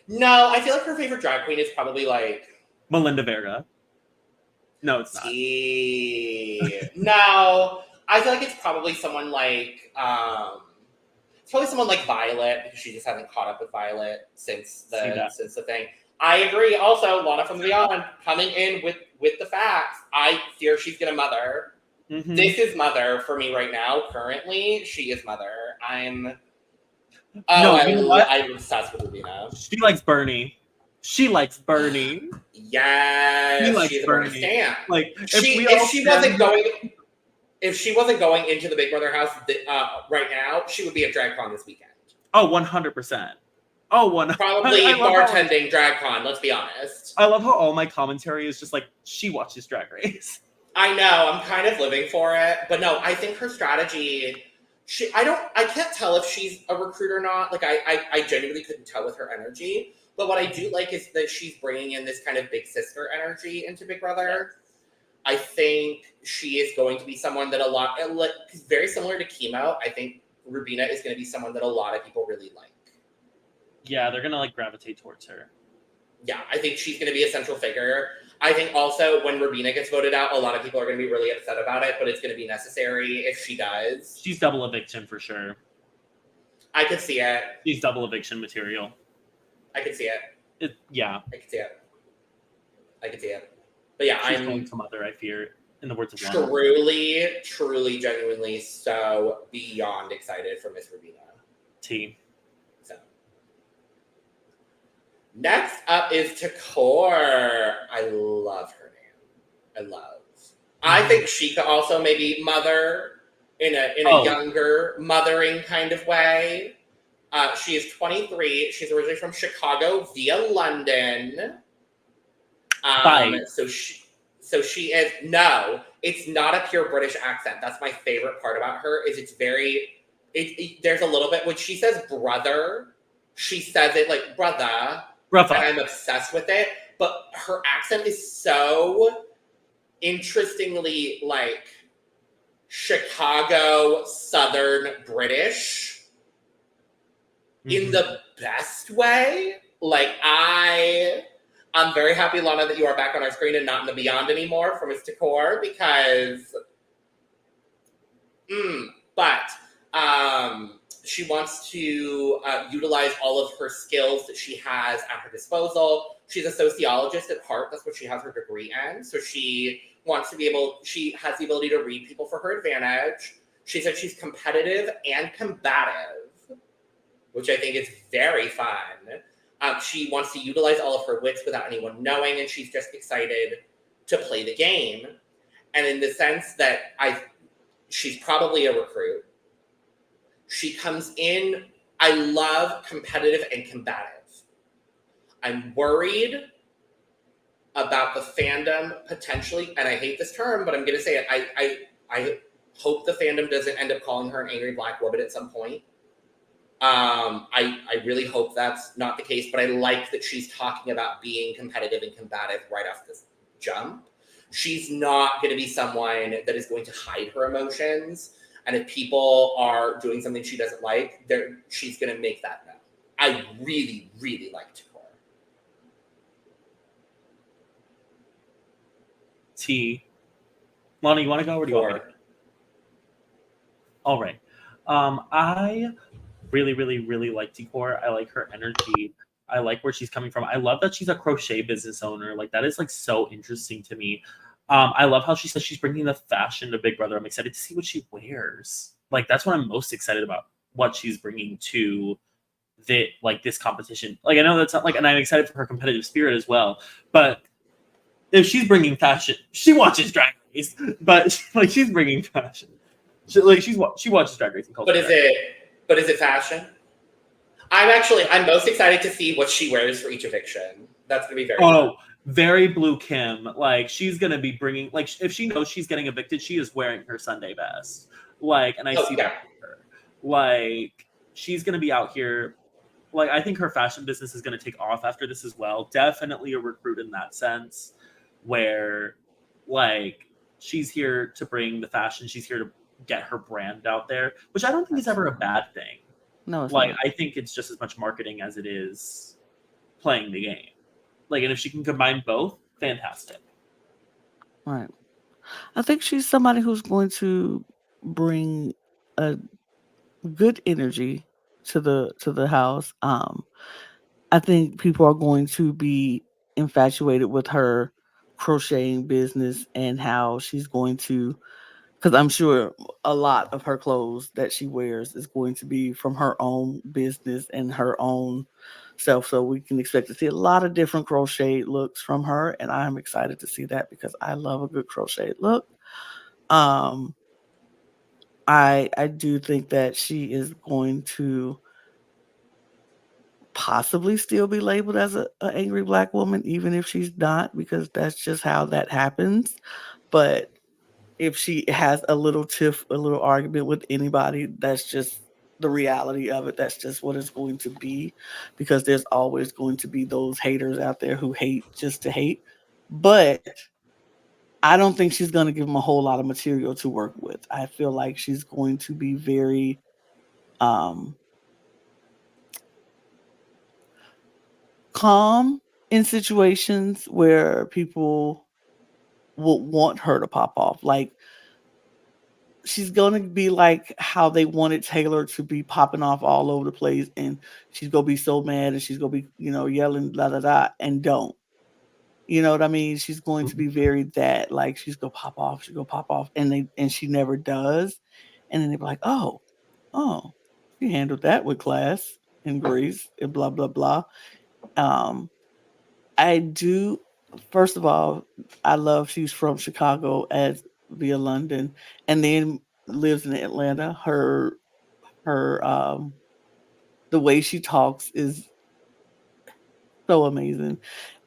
No, I feel like her favorite drag queen is probably like Melinda Vega. No, it's not. No, I feel like it's probably someone like Violet, because she just hasn't caught up with Violet since the thing. I agree. Also, Lana from Beyond coming in with the facts. I fear she's gonna mother. This is mother for me right now. Currently, she is mother. I'm obsessed with Rubina. She likes Bernie. Yes, she's a Bernie stan. Like, if she wasn't going into the Big Brother house right now, she would be at DragCon this weekend. Oh, 100%. Oh, 100%. Probably bartending DragCon, let's be honest. I love how all my commentary is just like, she watches Drag Race. I know, I'm kind of living for it. But no, I think her strategy, I can't tell if she's a recruit or not. Like, I genuinely couldn't tell with her energy. But what I do like is that she's bringing in this kind of big sister energy into Big Brother. I think she is going to be someone that very similar to Kimo. I think Rubina is going to be someone that a lot of people really like. Yeah, they're going to like gravitate towards her. Yeah, I think she's going to be a central figure. I think also when Rubina gets voted out, a lot of people are going to be really upset about it, but it's going to be necessary if she does. She's double eviction for sure. I could see it. She's double eviction material. I could see it. Yeah. I could see it. But yeah, she's going to mother, I fear, in the words of Lana. Truly, genuinely so beyond excited for Miss Rubina. So. Next up is Takor. I love her name. I think she could also maybe mother in a younger mothering kind of way. She is 23. She's originally from Chicago via London. So she is, no, it's not a pure British accent. That's my favorite part about her, is it's very, there's a little bit, when she says brother, she says it like brother, and I'm obsessed with it. But her accent is so interestingly like Chicago Southern British in the best way. Like, I'm very happy, Lana, that you are back on our screen and not in the Beyond anymore for Miss Takor, because she wants to utilize all of her skills that she has at her disposal. She's a sociologist at heart. That's what she has her degree in. So she has the ability to read people for her advantage. She said she's competitive and combative, which I think is very fun. She wants to utilize all of her wits without anyone knowing, and she's just excited to play the game. And in the sense that she's probably a recruit. She comes in, I love competitive and combative. I'm worried about the fandom potentially, and I hate this term, but I'm going to say it. I hope the fandom doesn't end up calling her an angry black woman at some point. I really hope that's not the case, but I like that she's talking about being competitive and combative right off this jump. She's not going to be someone that is going to hide her emotions. And if people are doing something she doesn't like, she's going to make that known. I really, really like Takor. T. Lana, you want to go or do you want me to? All right. I really, really, really like Takor. I like her energy. I like where she's coming from. I love that she's a crochet business owner. Like, that is like so interesting to me. I love how she says she's bringing the fashion to Big Brother. I'm excited to see what she wears. Like, that's what I'm most excited about. What she's bringing to this competition. Like, I know that's not like, and I'm excited for her competitive spirit as well. But if she's bringing fashion, she watches Drag Race. But like, she's bringing fashion. She watches Drag Race and culture. But is it fashion? I'm most excited to see what she wears for each eviction. That's gonna be very fun. Very Blue Kim. Like, she's gonna be bringing, like, if she knows she's getting evicted, she is wearing her Sunday best. Like, and I see that for her. Like, she's gonna be out here. Like, I think her fashion business is gonna take off after this as well. Definitely a recruit in that sense, where like she's here to bring the fashion. She's here to get her brand out there, which I don't think is ever a bad thing. No, it's like not. I think it's just as much marketing as it is playing the game. Like, and if she can combine both, fantastic. Right. I think she's somebody who's going to bring a good energy to the house. I think people are going to be infatuated with her crocheting business and how she's going to, because I'm sure a lot of her clothes that she wears is going to be from her own business and her own self. So we can expect to see a lot of different crochet looks from her, and I'm excited to see that because I love a good crochet look. I do think that she is going to possibly still be labeled as a angry Black woman, even if she's not, because that's just how that happens. But if she has a little tiff, a little argument with anybody, that's just the reality of it. That's just what it's going to be, because there's always going to be those haters out there who hate just to hate. But I don't think she's going to give them a whole lot of material to work with. I feel like she's going to be very calm in situations where people will want her to pop off. Like, she's going to be like how they wanted Taylor to be popping off all over the place, and she's going to be so mad and she's going to be, yelling, la, la, la, and don't. You know what I mean? She's going to be very that, like, she's going to pop off, and she never does. And then they're like, oh, she handled that with class and grace and blah, blah, blah. I do, first of all, I love she's from Chicago as via London and then lives in Atlanta. Her the way she talks is so amazing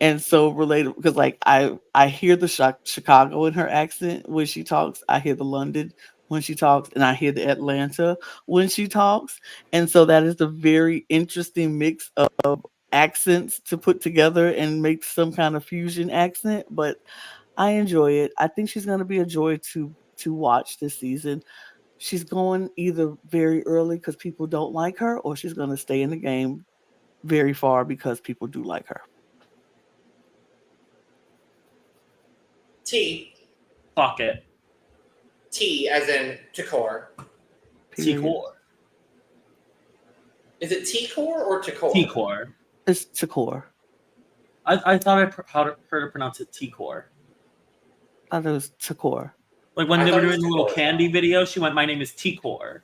and so relatable, because like I hear the Chicago in her accent when she talks, I hear the London when she talks, and I hear the Atlanta when she talks, and so that is a very interesting mix of accents to put together and make some kind of fusion accent. But I enjoy it. I think she's going to be a joy to watch this season. She's going either very early because people don't like her, or she's going to stay in the game very far because people do like her. T. Clock it. T as in Takor. Takor. Is it Takor or Takor? Takor. It's Takor. I thought I heard her pronounce it Takor. I thought it was Takor. Like when they were doing the little candy video, she went, "My name is Takor."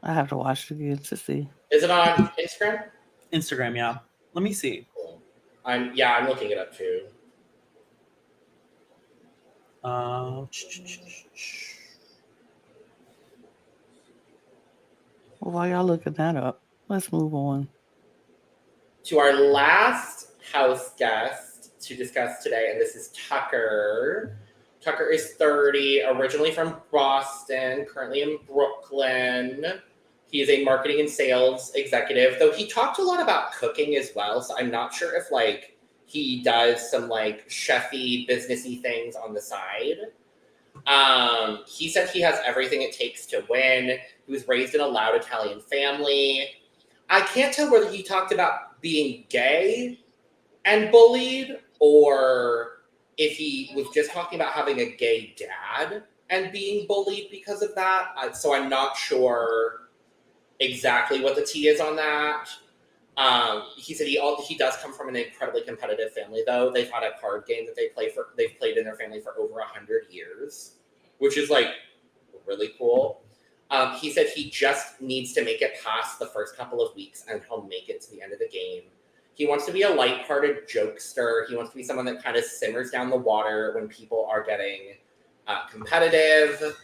I have to watch it again to see. Is it on Instagram? Instagram, yeah. Let me see. Cool. I'm looking it up too. Well, while y'all looking that up, let's move on to our last house guest to discuss today, and this is Tucker. Tucker is 30, originally from Boston, currently in Brooklyn. He is a marketing and sales executive, though he talked a lot about cooking as well. So I'm not sure if like he does some like chefy, businessy things on the side. He said he has everything it takes to win. He was raised in a loud Italian family. I can't tell whether he talked about being gay and bullied or if he was just talking about having a gay dad and being bullied because of that. So I'm not sure exactly what the tea is on that. He said he does come from an incredibly competitive family, though. They've had a card game that they've played in their family for over 100 years, which is like really cool. He said he just needs to make it past the first couple of weeks and he'll make it to the end of the game. He wants to be a lighthearted jokester. He wants to be someone that kind of simmers down the water when people are getting competitive.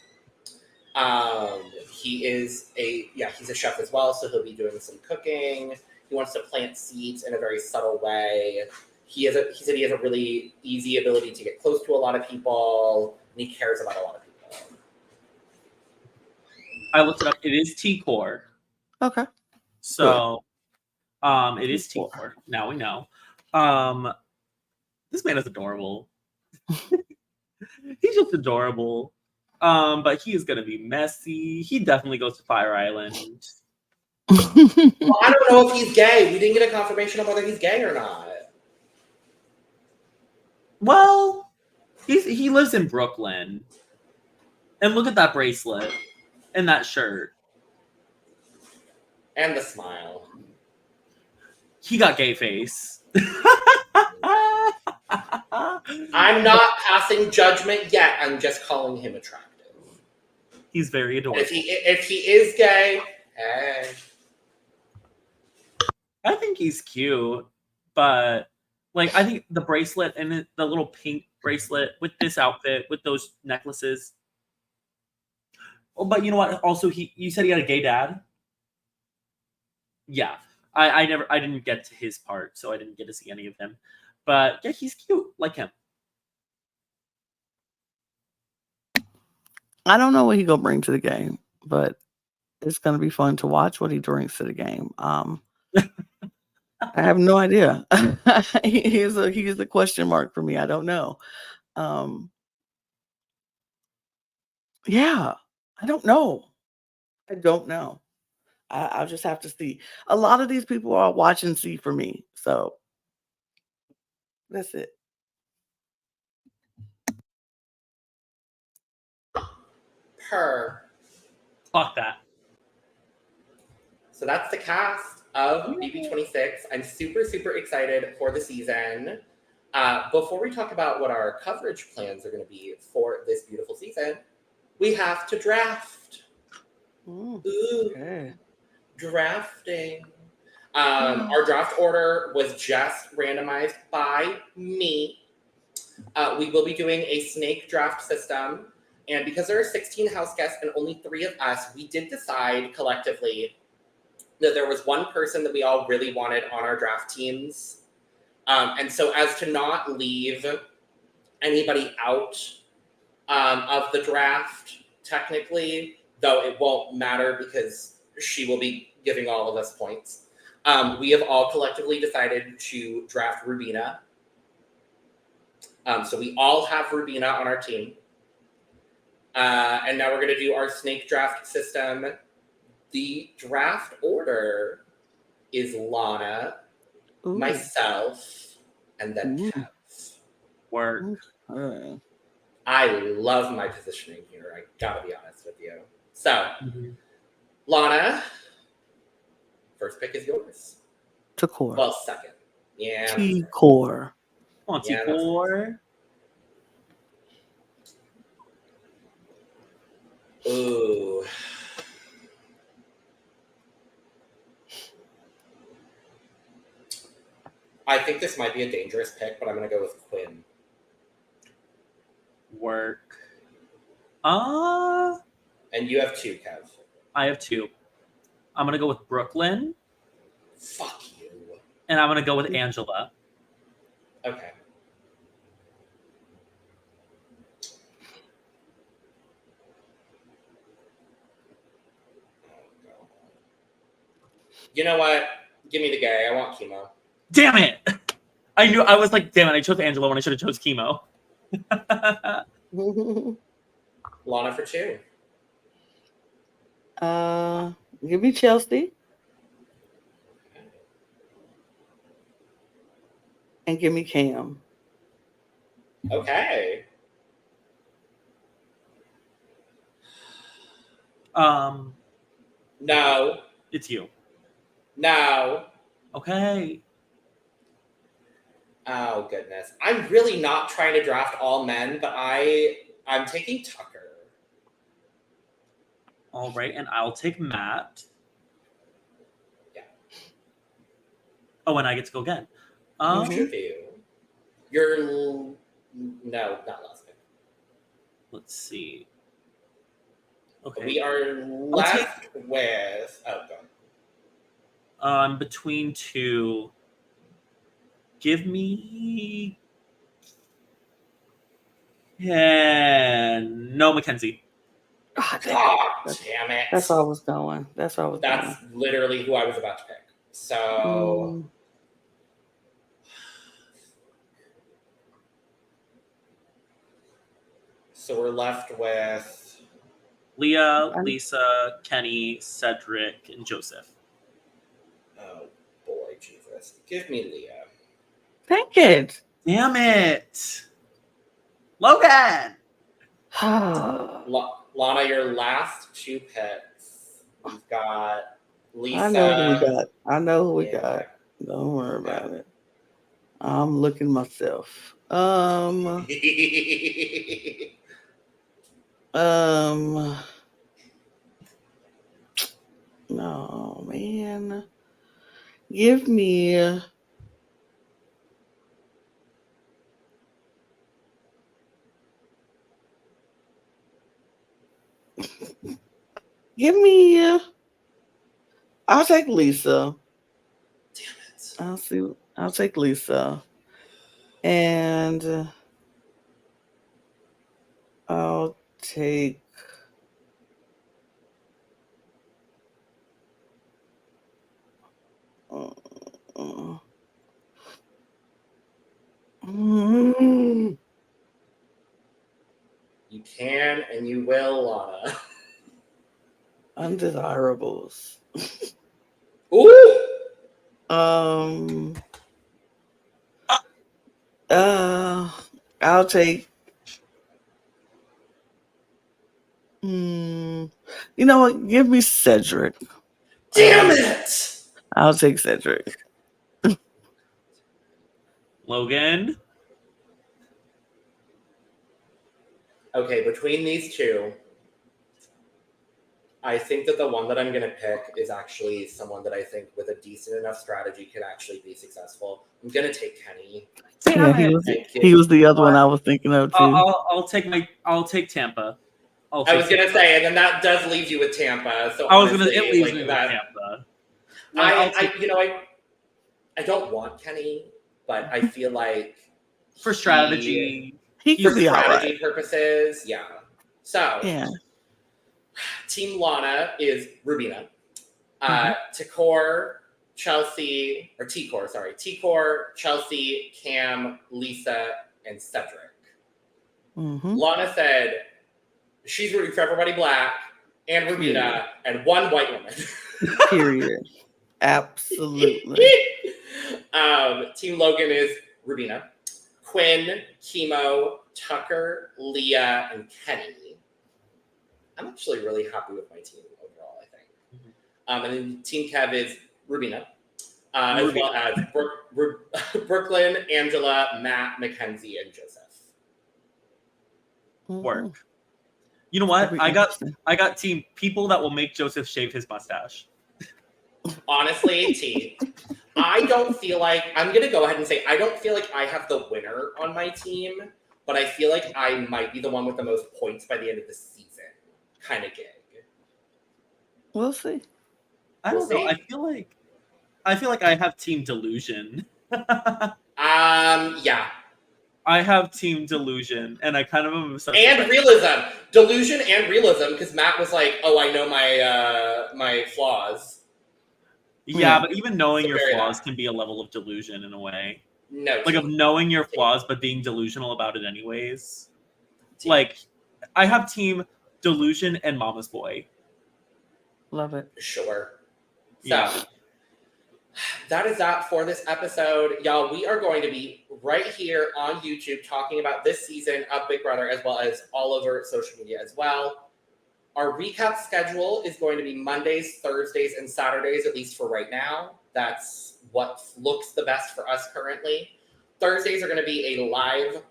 He's a chef as well, so he'll be doing some cooking. He wants to plant seeds in a very subtle way. He said he has a really easy ability to get close to a lot of people, and he cares about a lot of people. I looked it up. It is T-Core. Okay. So, it is T-Core. Now we know. This man is adorable. He's just adorable. But he is going to be messy. He definitely goes to Fire Island. Well, I don't know if he's gay. We didn't get a confirmation of whether he's gay or not. Well, he lives in Brooklyn. And look at that bracelet and that shirt. And the smile. He got gay face. I'm not passing judgment yet. I'm just calling him attractive. He's very adorable. If he is gay, hey. I think he's cute, but like I think the bracelet and the little pink bracelet with this outfit with those necklaces. Oh, but you know what? Also, you said he had a gay dad. Yeah, I didn't get to his part, so I didn't get to see any of him. But yeah, he's cute, like him. I don't know what he gonna bring to the game, but it's gonna be fun to watch what he brings to the game. I have no idea. He's a question mark for me. I don't know. Yeah, I don't know. I'll just have to see. A lot of these people are watch and see for me. So that's it. Fuck that. So that's the cast of BB26. I'm super, super excited for the season. Before we talk about what our coverage plans are going to be for this beautiful season, we have to draft. Ooh, Okay. drafting. Our draft order was just randomized by me. We will be doing a snake draft system. And because there are 16 house guests and only 3 of us, we did decide collectively that there was one person that we all really wanted on our draft teams. And so as to not leave anybody out of the draft, technically, though it won't matter because she will be giving all of us points, we have all collectively decided to draft Rubina. So we all have Rubina on our team. And now we're going to do our snake draft system. The draft order is Lana, myself, and then Kev. Work. I love my positioning here. I gotta be honest with you. So, Lana, first pick is yours. T-Core. Well, second. Yeah. T-Core. Come on, T-Core. Ooh. I think this might be a dangerous pick, but I'm going to go with Quinn. Work. And you have 2, Kev. I have 2. I'm going to go with Brooklyn. Fuck you. And I'm going to go with Angela. Okay. You know what? Give me the gay. I want Kimo. Damn it! I knew. I was like, damn it! I chose Angela when I should have chose Kimo. Lana for 2. Give me Chelsie. And give me Cam. Okay. No. It's you. No. Okay. Oh goodness. I'm really not trying to draft all men, but I'm taking Tucker. All right, and I'll take Matt. Yeah. Oh, and I get to go again. You do. You're no, not last pick. Let's see. Okay. We are left with go. Between 2. Give me. Yeah, no, Makensy. God damn it. That's where I was going. That's literally who I was about to pick. So. So we're left with Leah, Lisa, Kenney, Cedric, and Joseph. Oh boy, Jesus. Give me Leah. Thank it. Damn it. Logan! Lana, your last 2 picks. We've got Lisa. I know who we got. Don't worry about it. I'm looking myself. No, man. Give me I'll take Lisa. Damn it. I'll take Lisa. And I'll take You can and you will, Lana. undesirables. Ooh! I'll take. You know what? Give me Cedric. Damn it! I'll take Cedric. Logan? Okay, between these 2, I think that the one that I'm going to pick is actually someone that I think with a decent enough strategy can actually be successful. I'm going to take Kenney. Yeah, he was the other one I was thinking of too. I'll take Tampa. I was going to say, and then that does leave you with Tampa. So it leaves me with Tampa. I don't want Kenney, but I feel like for strategy, he could be strategy purposes, yeah. So, yeah. Team Lana is Rubina, Tikor, Chelsie, Cam, Lisa, and Cedric. Lana said she's rooting for everybody black and Rubina and one white woman. Period. Absolutely. Team Logan is Rubina, Quinn, Kimo, Tucker, Leah, and Kenney. I'm actually really happy with my team overall, I think. And then Team Kev is Rubina, as well as Brooklyn, Angela, Matt, Makensy, and Joseph. Work. You know what? I got team people that will make Joseph shave his mustache. Honestly, T, I don't feel like I'm going to go ahead and say I don't feel like I have the winner on my team, but I feel like I might be the one with the most points by the end of the season. Kind of gig. We'll see. I don't know. I feel like I have team delusion. Yeah. I have team delusion, and I kind of am obsessed. And realism, delusion, and realism, because Matt was like, "Oh, I know my my flaws." Yeah, but even knowing So your very flaws hard. can be a level of delusion in a way. No, Like of team. knowing your flaws but being delusional about it anyways. Team. Like I have team delusion and mama's boy. Love it. Sure. So Yeah. that is that for this episode. Y'all, we are going to be right here on YouTube talking about this season of Big Brother as well as all over social media as well. Our recap schedule is going to be Mondays, Thursdays, and Saturdays, at least for right now. That's what looks the best for us currently. Thursdays are going to be a live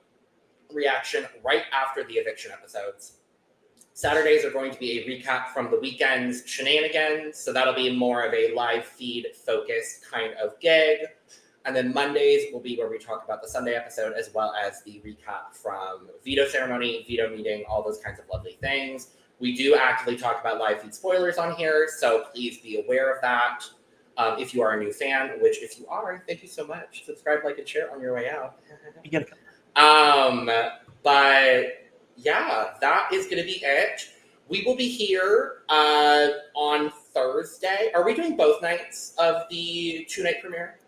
reaction right after the eviction episodes. Saturdays are going to be a recap from the weekend's shenanigans, so that'll be more of a live feed focused kind of gig. And then Mondays will be where we talk about the Sunday episode as well as the recap from veto ceremony, veto meeting, all those kinds of lovely things. We do actively talk about live feed spoilers on here, so please be aware of that. If you are a new fan, which if you are, thank you so much. Subscribe, like, and share on your way out. You get it. But yeah, that is going to be it. We will be here on Thursday. Are we doing both nights of the 2-night premiere?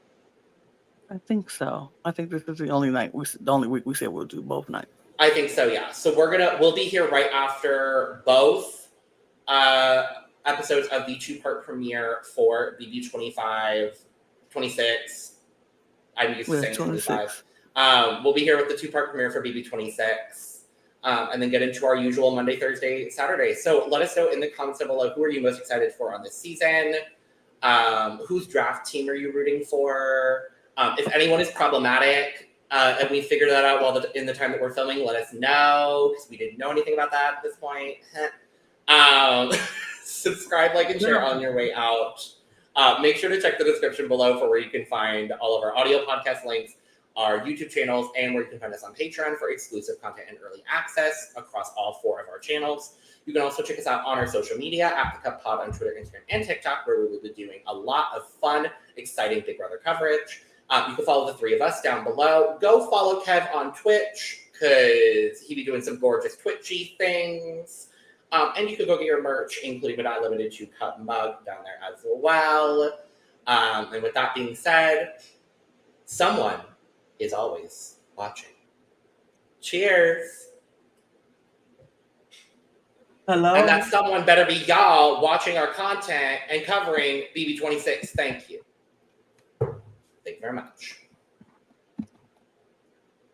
I think so. I think this is the only night the only week we said we'll do both nights. I think so, yeah. So we'll be here right after both episodes of the 2-part premiere for BB 25, 26. I'm used to saying 25. We'll be here with the 2-part premiere for BB 26. And then get into our usual Monday, Thursday, Saturday. So let us know in the comments down below, who are you most excited for on this season? Whose draft team are you rooting for? If anyone is problematic, and we figure that out in the time that we're filming, let us know, because we didn't know anything about that at this point. Subscribe, like, and share on your way out. Make sure to check the description below for where you can find all of our audio podcast links, our YouTube channels, and where you can find us on Patreon for exclusive content and early access across all 4 of our channels. You can also check us out on our social media, at The Cup Pod on Twitter, Instagram, and TikTok, where we will be doing a lot of fun, exciting Big Brother coverage. You can follow the 3 of us down below. Go follow Kev on Twitch, because he be doing some gorgeous Twitchy things. And you can go get your merch, including but not limited to cup mug, down there as well. And with that being said, someone is always watching. Cheers. Hello. And that someone better be y'all watching our content and covering BB26. Thank you. Thank you very much.